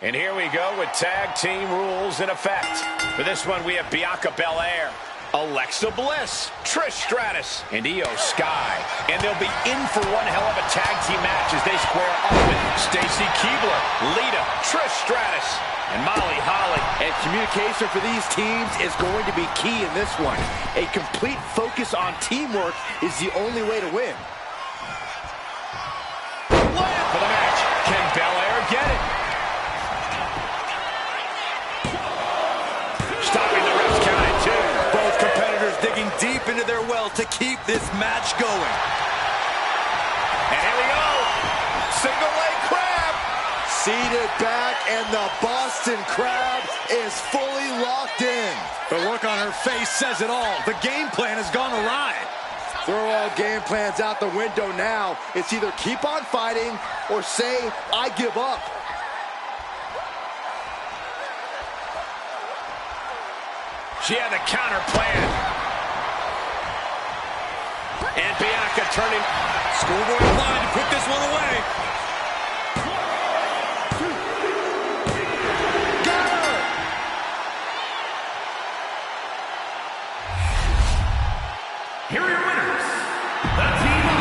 And here we go with tag team rules in effect. For this one, we have Bianca Belair, Alexa Bliss, Trish Stratus, and Io Sky. And they'll be in for one hell of a tag team match as they square up with Stacy Keibler, Lita, Trish Stratus, and Molly Holly. And communication for these teams is going to be key in this one. A complete focus on teamwork is the only way to win. Plan for the match. Can Belair get it? Stopping the ref's count at 2. Both competitors digging deep into their well to keep this match going. And here we go. Single leg crab. Seated back, and the Boston Crab is fully locked in. The look on her face says it all. The game plan has gone awry. Throw all game plans out the window now. It's either keep on fighting or say, I give up. She had the counter plan. And Bianca turning. Schoolboy line to put this one away. Got her! Here are your winners, the Team Up.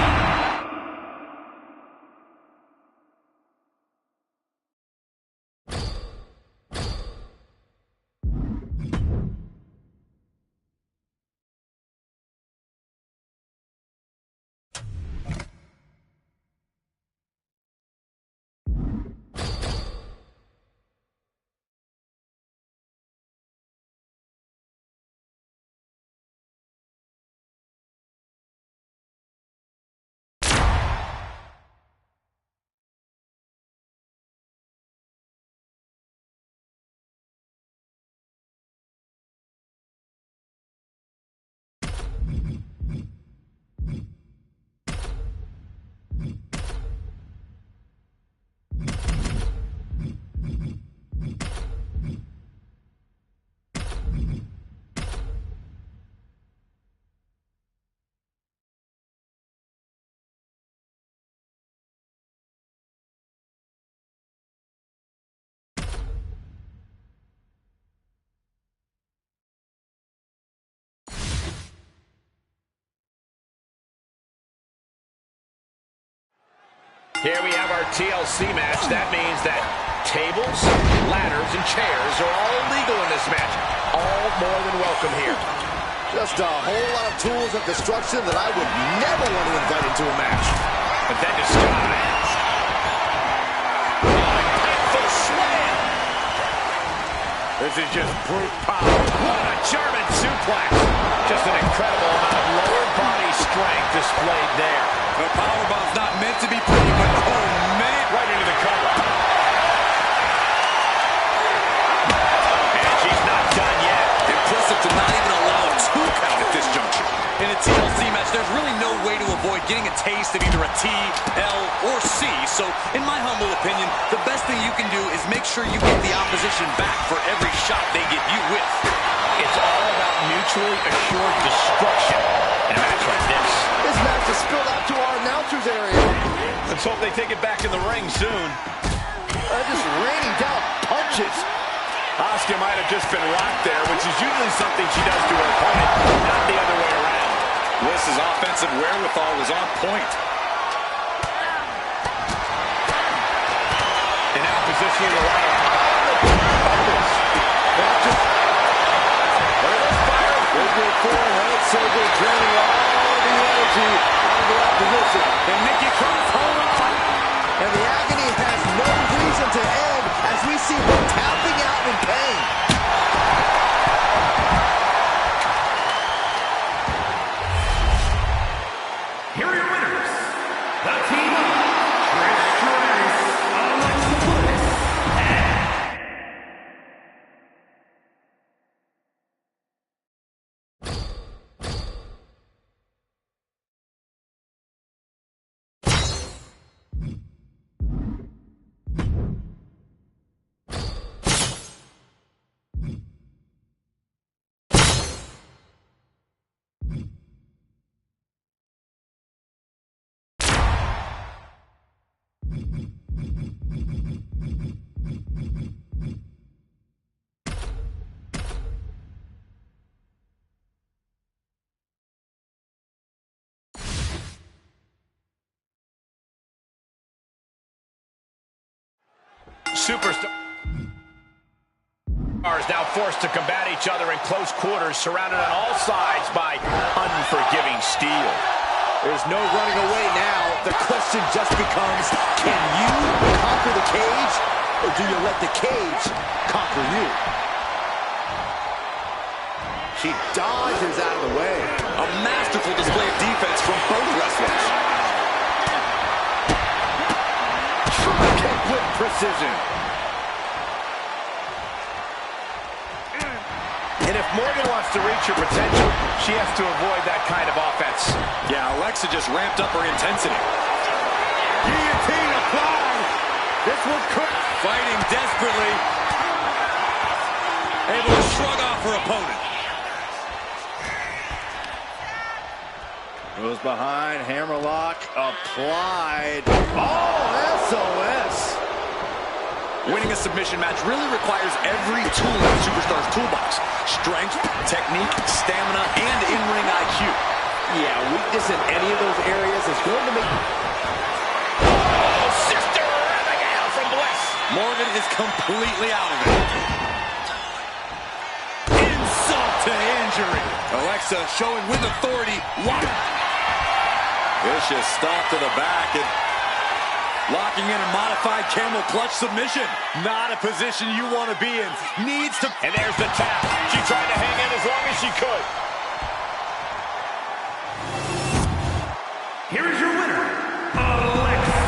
Here we have our TLC match. That means that tables, ladders, and chairs are all legal in this match. All more than welcome here. Just a whole lot of tools of destruction that I would never want to invite into a match. But then to Sky. Impactful slam. This is just brute power. What a German suplex. Just an incredible amount of lower body strength displayed there. The powerbomb's not meant to be pretty, but oh man. Right into the cover. And she's not done yet. Impressive to not even allow a 2 count at this juncture. In a TLC match, there's really no way to avoid getting a taste of either a T, L, or C. So, in my humble opinion, the best thing you can do is make sure you get the opposition back for every shot they get you with. It's all about mutually assured destruction in a match like this. This match has spilled out to our announcers area. Let's hope they take it back in the ring soon. Just raining down punches. Asuka might have just been rocked there, which is usually something she does to her opponent, not the other way around. Bliss's offensive wherewithal was on point. And now positioning the ladder. Silver draining all the energy out of the opposition. And Nikki Cross, hold on. And the agony has no reason to end as we see her tapping out in pain. Here are your winners, the Team Up. Trish Stratus, Alexa Bliss, and superstars now forced to combat each other in close quarters, surrounded on all sides by unforgiving steel. There's no running away now. The question just becomes, can you conquer the cage, or do you let the cage conquer you? She dodges out of the way. A masterful display of defense from both wrestlers. Kick with precision. And if Morgan wants to reach her potential, she has to avoid that kind of offense. Yeah, Alexa just ramped up her intensity. Guillotine applied. This one could. Fighting desperately. Able to shrug off her opponent. Goes behind, hammerlock applied. Oh, SOS. Winning a submission match really requires every tool in the Superstar's toolbox. Strength, technique, stamina, and in-ring IQ. Yeah, weakness in any of those areas is going to make... Oh, Sister Abigail from Bliss. Morgan is completely out of it. Insult to injury. Alexa showing with authority. Wow. Vicious stop to the back and locking in a modified camel clutch submission. Not a position you want to be in. Needs to... And there's the tap. She tried to hang in as long as she could. Here is your winner, Alexa.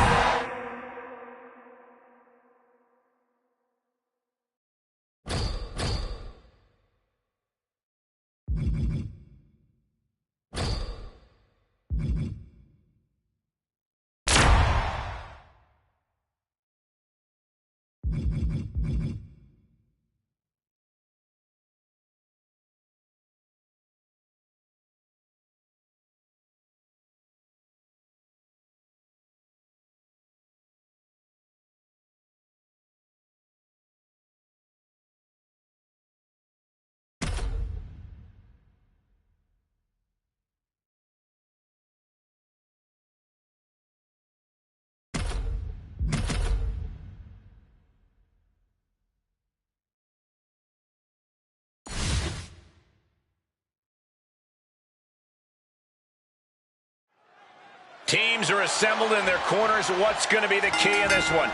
Teams are assembled in their corners. What's going to be the key in this one?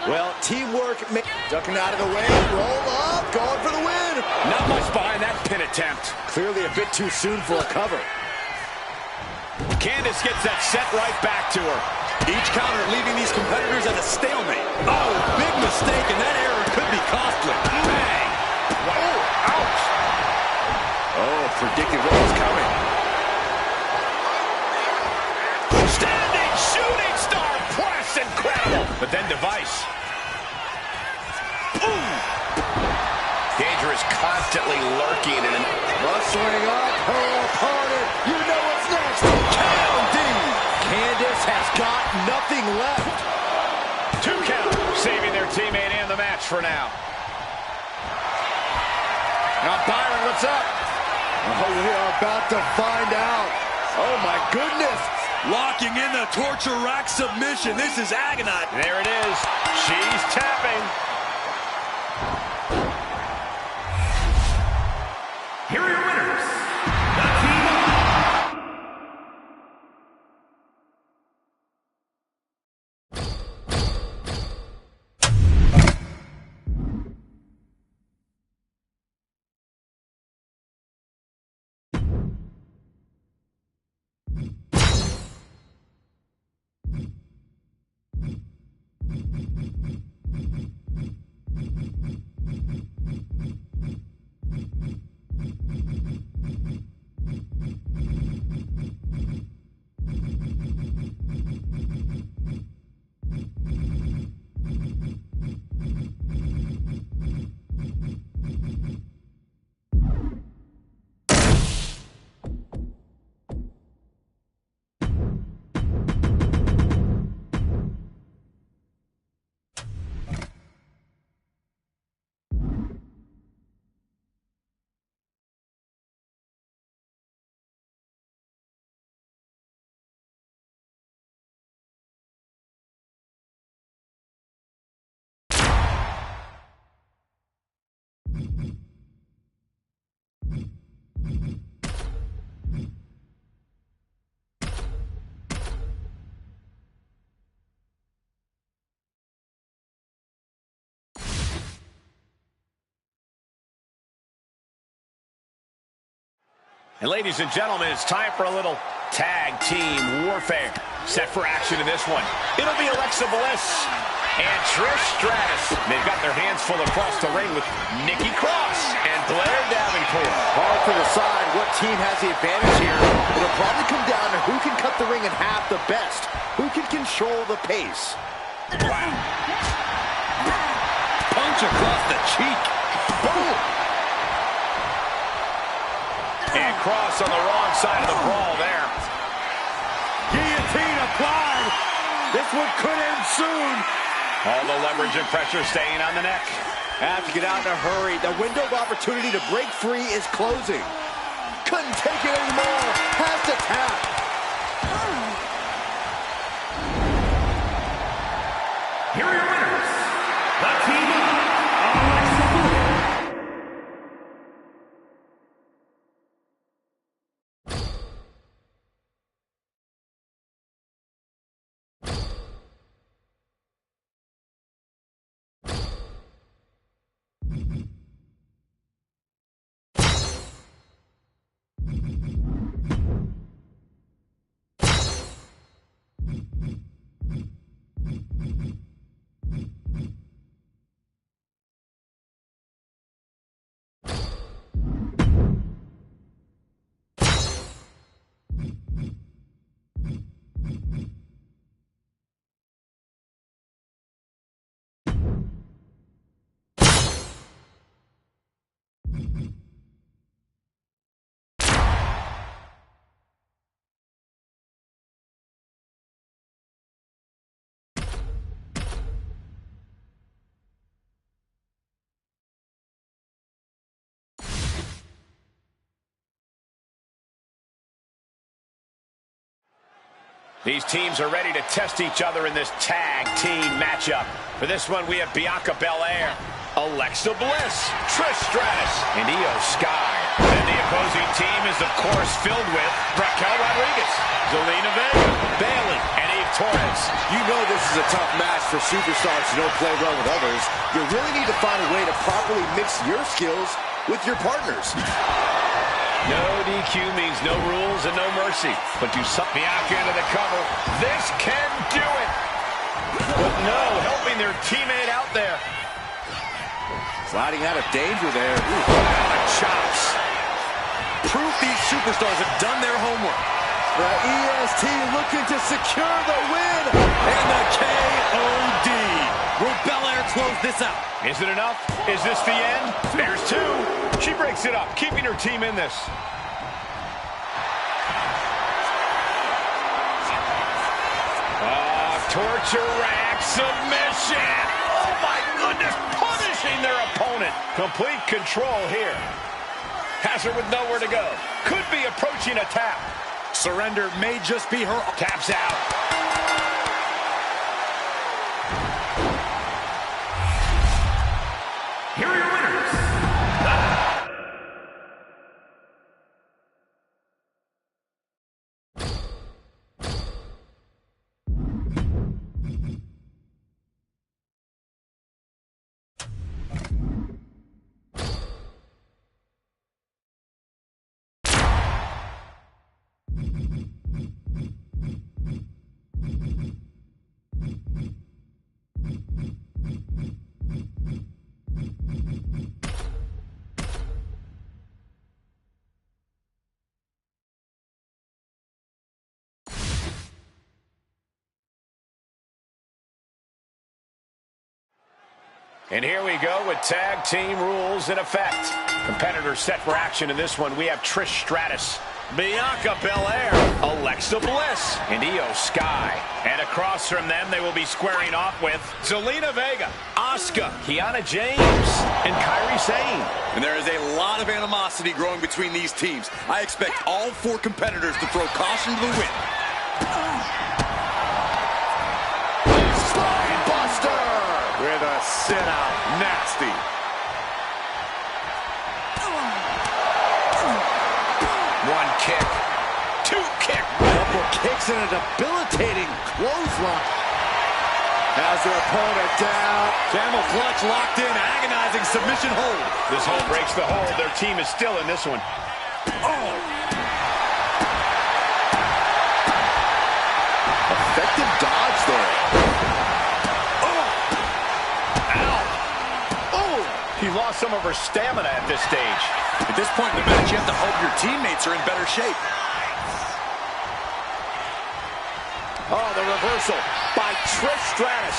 Well, teamwork, ducking out of the way, roll up, going for the win. Not much behind that pin attempt. Clearly a bit too soon for a cover. Candice gets that set right back to her. Each counter leaving these competitors at a stalemate. Oh, big mistake, and that error could be costly. Bang! Oh, ouch! Oh, predicted what was coming. Standing shooting star press, incredible. But then Device. Ooh. Danger is constantly lurking in an... Rustling up her opponent. You know what's next. KOD. Candice has got nothing left. 2 count, saving their teammate and the match for now. Now Byron, what's up? Oh, we are about to find out. Oh my goodness. Locking in the torture rack submission. This is agonizing. There it is. She's tapping. Here are your winners, the Team Up. And ladies and gentlemen, it's time for a little tag team warfare. Set for action in this one. It'll be Alexa Bliss and Trish Stratus. They've got their hands full across the ring with Nikki Cross and Blair Davenport. Hard to decide what team has the advantage here. It'll probably come down to who can cut the ring in half the best. Who can control the pace. Wow. Punch across the cheek. Boom. And Cross on the wrong side of the brawl there. Guillotine applied. This one could end soon. All the leverage and pressure staying on the neck. Have to get out in a hurry. The window of opportunity to break free is closing. Couldn't take it anymore. Has to tap. Here are your winners, the team of Alexa Bliss. These teams are ready to test each other in this tag team matchup. For this one, we have Bianca Belair, Alexa Bliss, Trish Stratus, and Io Sky. And the opposing team is, of course, filled with Raquel Rodriguez, Zelina Vega, Bayley, and Eve Torres. You know this is a tough match for superstars who don't play well with others. You really need to find a way to properly mix your skills with your partners. No DQ means no rules and no mercy. But you suck Bianca into the cover. This can do it. But no, helping their teammate out there. Sliding out of danger there. Wow, chops. Proof these superstars have done their homework. The EST looking to secure the win. And the KOD. Will Belair close this out? Is it enough? Is this the end? There's two. She breaks it up, keeping her team in this. Torture rack submission. Oh my goodness, punishing their opponent. Complete control here. Has her with nowhere to go. Could be approaching a tap. Surrender may just be her. Taps out. Here are your winners. And here we go with tag team rules in effect. Competitors set for action in this one. We have Trish Stratus, Bianca Belair, Alexa Bliss, and Io Sky. And across from them, they will be squaring off with Zelina Vega, Asuka, Kiana James, and Kairi Sane. And there is a lot of animosity growing between these teams. I expect all four competitors to throw caution to the wind. With a sit-out. Nasty. One kick. Two kick. Couple kicks and a debilitating clothesline. Has their opponent down. Camel clutch locked in. Agonizing submission hold. This hold breaks the hold. Their team is still in this one. Oh. lost some of her stamina at this stage. At this point in the match, you have to hope your teammates are in better shape. Oh, the reversal by Trish Stratus.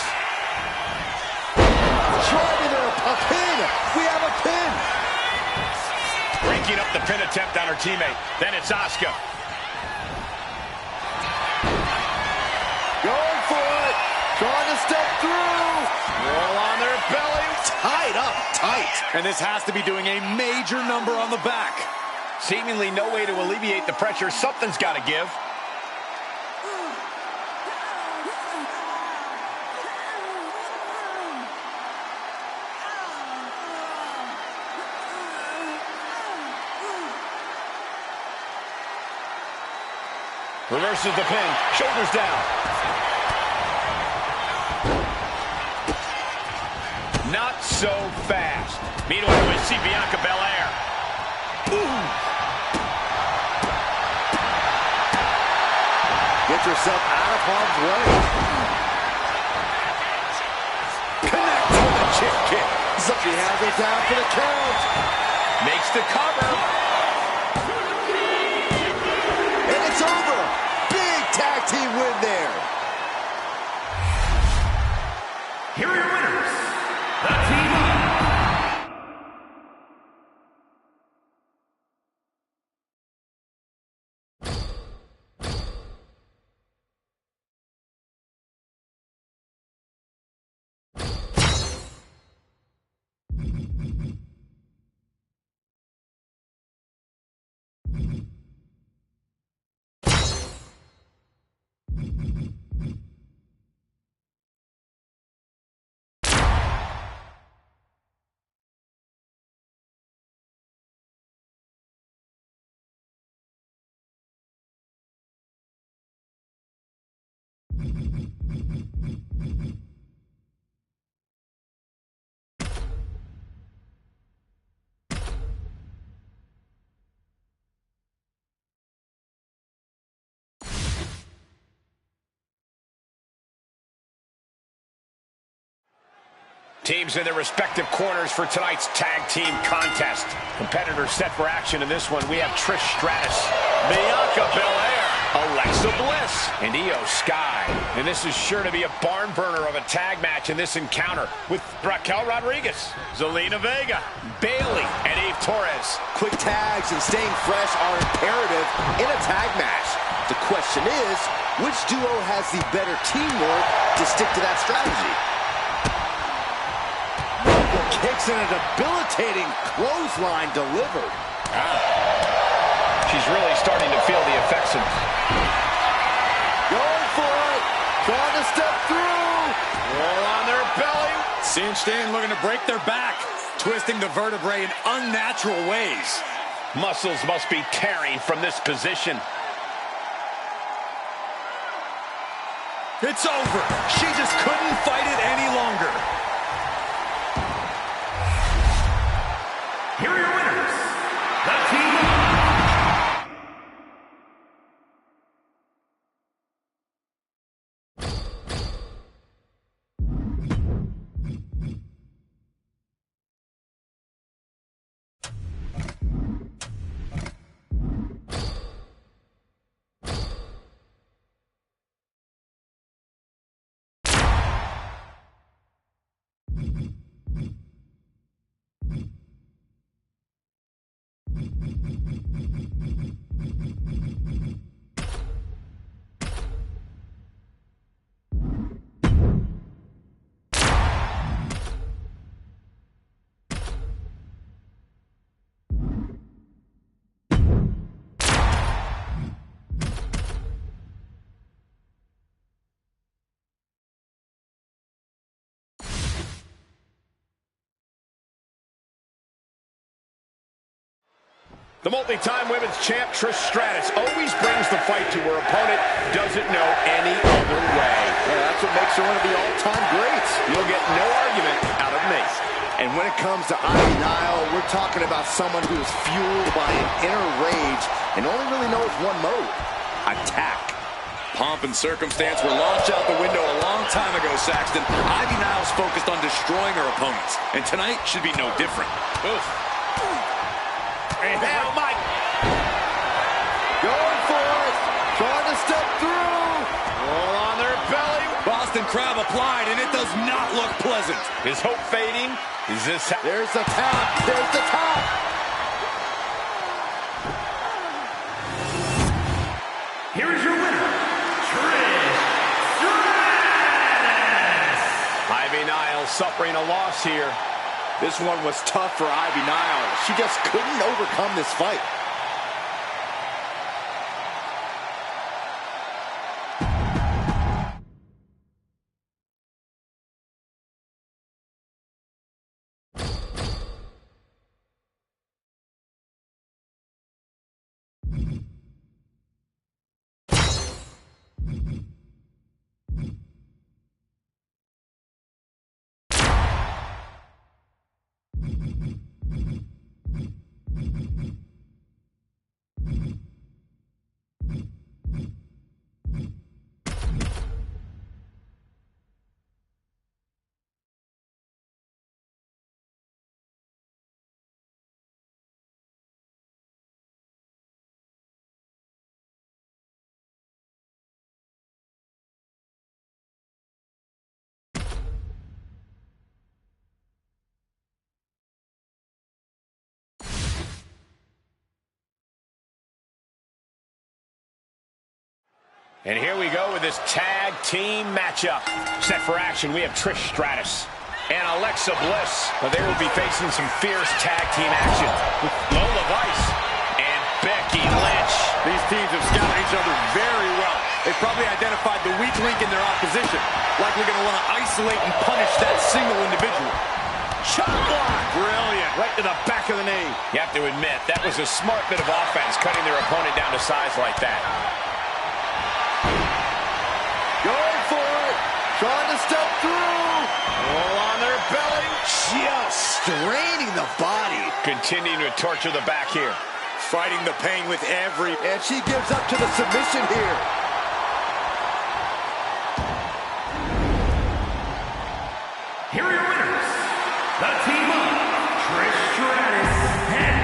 Driving her a pin. We have a pin. Breaking up the pin attempt on her teammate. Then it's Asuka. Going for it. Trying to step through. Roll on their belly. Tied up tight. And this has to be doing a major number on the back. Seemingly no way to alleviate the pressure. Something's got to give. Reverses the pin. Shoulders down. Not so fast. Meanwhile, we see Bianca Belair. Ooh. Get yourself out of harm's way. Connect with a chip kick. She has it down for the count. Makes the cover. And it's over. Big tag team win there. Here are your winners, the Team Up. Teams in their respective corners for tonight's tag team contest. Competitors set for action in this one. We have Trish Stratus, Bianca Belair, Alexa Bliss, and Io Sky. And this is sure to be a barn burner of a tag match in this encounter with Raquel Rodriguez, Zelina Vega, Bayley, and Eve Torres. Quick tags and staying fresh are imperative in a tag match. The question is, which duo has the better teamwork to stick to that strategy? Kicks and a debilitating clothesline delivered. She's really starting to feel the effects of... Going for it. Trying to step through. Roll on their belly. Cinched in, looking to break their back. Twisting the vertebrae in unnatural ways. Muscles must be tearing from this position. It's over. She just couldn't fight it any longer. Here are your winners, the Team Up. The multi-time women's champ, Trish Stratus, always brings the fight to her opponent, doesn't know any other way. Yeah, that's what makes her one of the all-time greats. You'll get no argument out of me. And when it comes to Ivy Nile, we're talking about someone who is fueled by an inner rage and only really knows one mode: attack. Pomp and circumstance were launched out the window a long time ago, Saxton. Ivy Niles focused on destroying her opponents, and tonight should be no different. Oof. Oh, my. Going for it. Trying to step through. All on their belly. Boston Crab applied, and it does not look pleasant. Is hope fading? Is this how? There's the tap. There's the tap. Here is your winner, Trish Stratus. Ivy Niles suffering a loss here. This one was tough for Ivy Niles. She just couldn't overcome this fight. And here we go with this tag team matchup. Set for action, we have Trish Stratus and Alexa Bliss. But they will be facing some fierce tag team action with Lola Vice and Becky Lynch. These teams have scouted each other very well. They've probably identified the weak link in their opposition. Likely going to want to isolate and punish that single individual. Shot block. Brilliant. Right to the back of the knee. You have to admit, that was a smart bit of offense, cutting their opponent down to size like that. Going for it. Trying to step through. All on their belly. Just straining the body. Continuing to torture the back here. Fighting the pain with every... And she gives up to the submission here. Here are your winners, the team of Trish Stratus and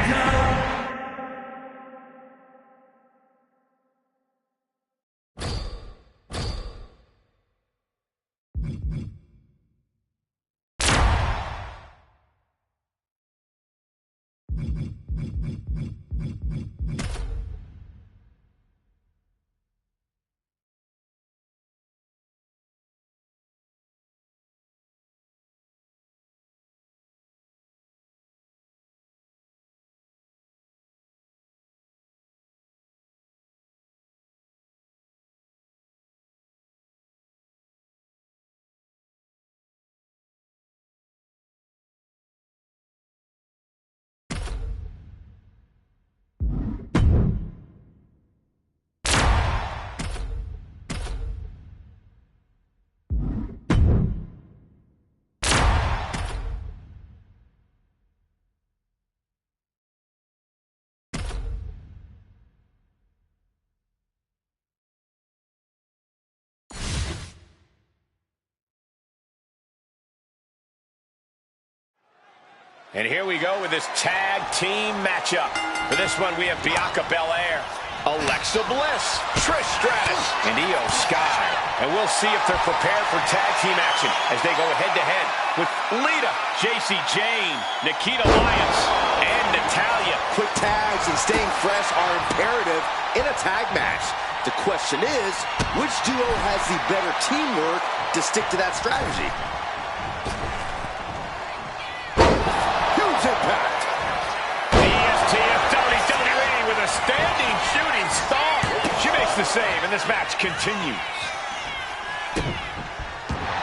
And here we go with this tag team matchup. For this one, we have Bianca Belair, Alexa Bliss, Trish Stratus, and Io Sky. And we'll see if they're prepared for tag team action as they go head-to-head with Lita, JC Jane, Nikita Lyons, and Natalya. Quick tags and staying fresh are imperative in a tag match. The question is, which duo has the better teamwork to stick to that strategy? Huge impact. DSTF WWE with a standing shooting star. She makes the save, and this match continues.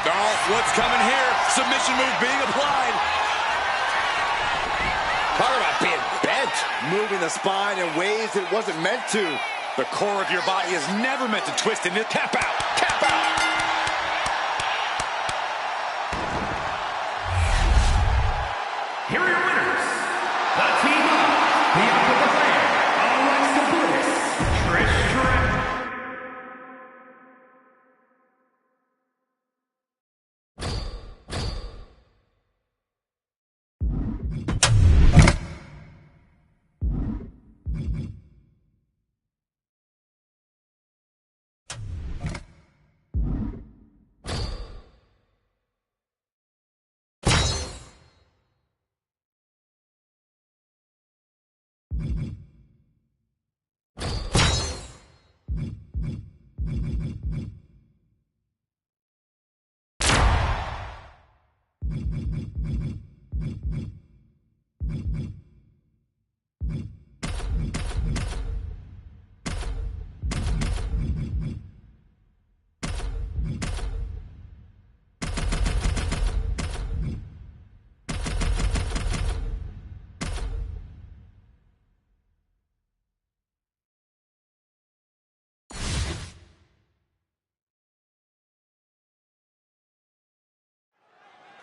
Dolph, what's coming here? Submission move being applied. Talk about being bent. Moving the spine in ways it wasn't meant to. The core of your body is never meant to twist in this. Tap out, tap out. here are your winners, the team of Bianca Belair, Alexa Bliss, Trish Stratus.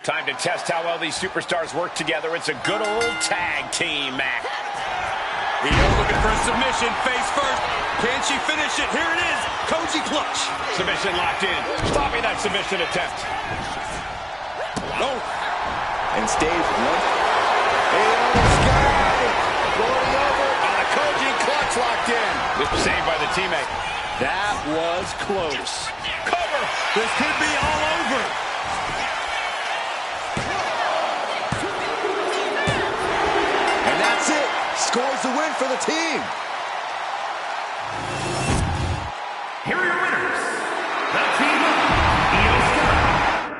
Time to test how well these superstars work together. It's a good old tag team match. Io looking for a submission, face first. Can she finish it? Here it is, Koji clutch. Submission locked in, stopping that submission attempt. Oh. And stays one. Io Sky going over. A Koji clutch locked in. This was saved by the teammate. That was close. Cover. This could be all over. And that's it. Scores the win for the team. Here are your winners. The team of Io Sky.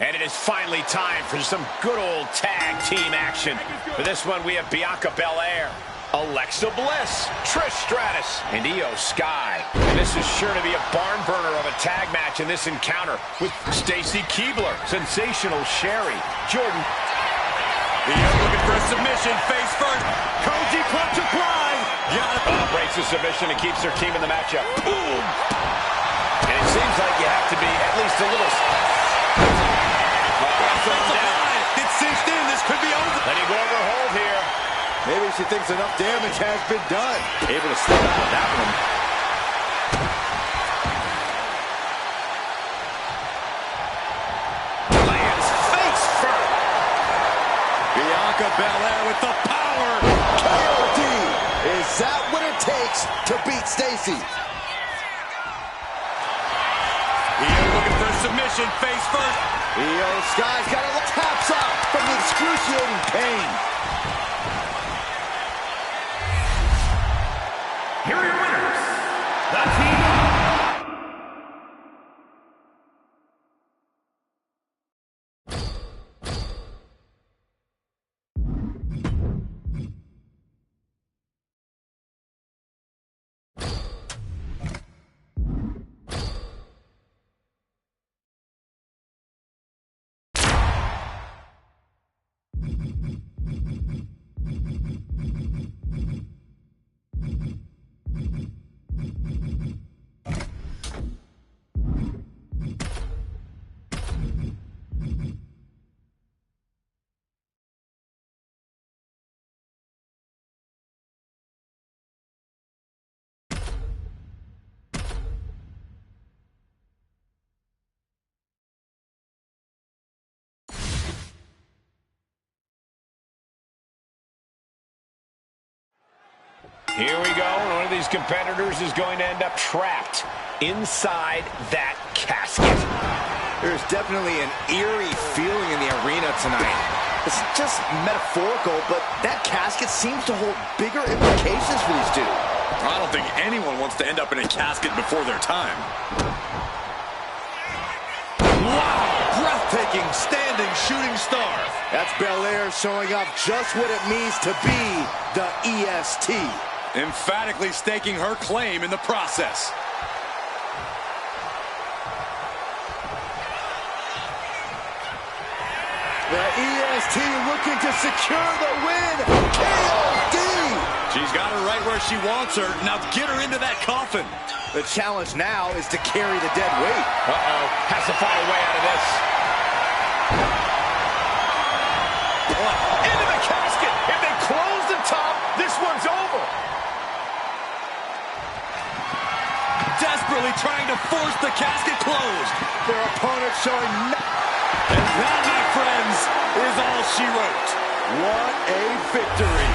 And it is finally time for some good old tag team action. For this one, we have Bianca Belair, Alexa Bliss, Trish Stratus, and Io Sky. And this is sure to be a barn burner of a tag match in this encounter with Stacy Keibler, Sensational Sherry, Jordan. Io looking for a submission, face first. Koji clutch applied. Breaks the submission and keeps their team in the matchup. Boom! And it seems like you have to be at least a little... It's cinched in. This could be over. Letting go over hold here. Maybe she thinks enough damage has been done. Able to slip out of that one. Lands face first. Bianca Belair with the power. KOD. Is that what it takes to beat Stacy? Io looking for a submission, face first. Io Sky's got a taps out from the excruciating pain. Here are your winners. The team of Here we go. One of these competitors is going to end up trapped inside that casket. There's definitely an eerie feeling in the arena tonight. It's just metaphorical, but that casket seems to hold bigger implications for these two. I don't think anyone wants to end up in a casket before their time. Wow! breathtaking, standing shooting star. That's Belair showing off just what it means to be the EST. Emphatically staking her claim in the process. The EST looking to secure the win. KOD! She's got her right where she wants her. Now get her into that coffin. The challenge now is to carry the dead weight. Uh-oh. Has to find a way out of this. Into the casket. If they close the top, this one's over. Desperately trying to force the casket closed. Their opponent showing And that, my friends, is all she wrote. what a victory.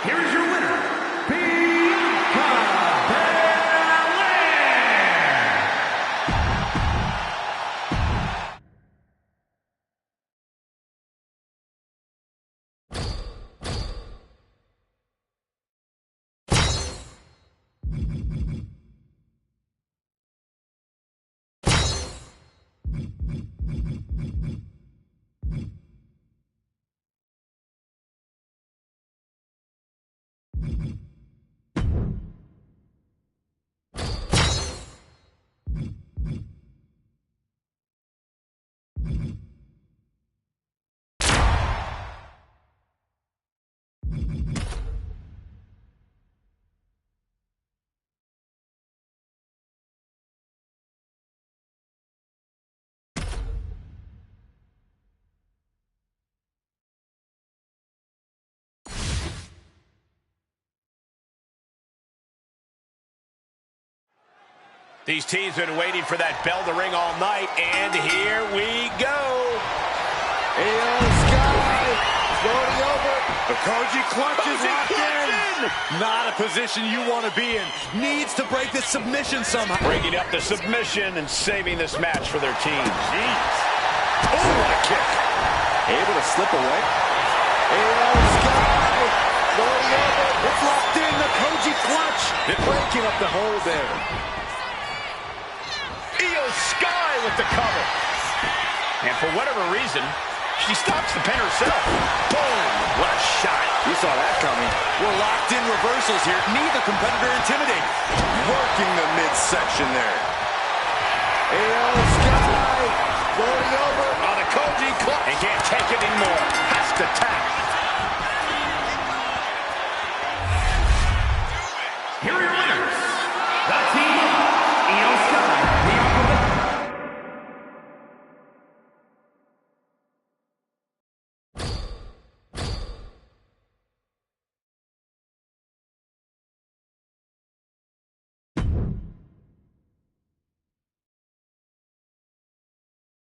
Here's your winner, Bianca Belair. These teams have been waiting for that bell to ring all night, and here we go. Io Sky floating over. The Koji clutch is Koji locked in. clutch Not a position you want to be in. Needs to break this submission somehow. Breaking up the submission and saving this match for their team. Jeez. Oh, what a kick. Able to slip away. Io Sky floating over. It's locked in. The Koji clutch. Breaking up the hold there. Io Sky with the cover. And for whatever reason, she stops the pin herself. Boom! What a shot. You saw that coming. We're locked in reversals here. Neither competitor intimidating. Working the midsection there. Io Sky floating over. On the Koji clutch. And can't take it anymore. Has to tap.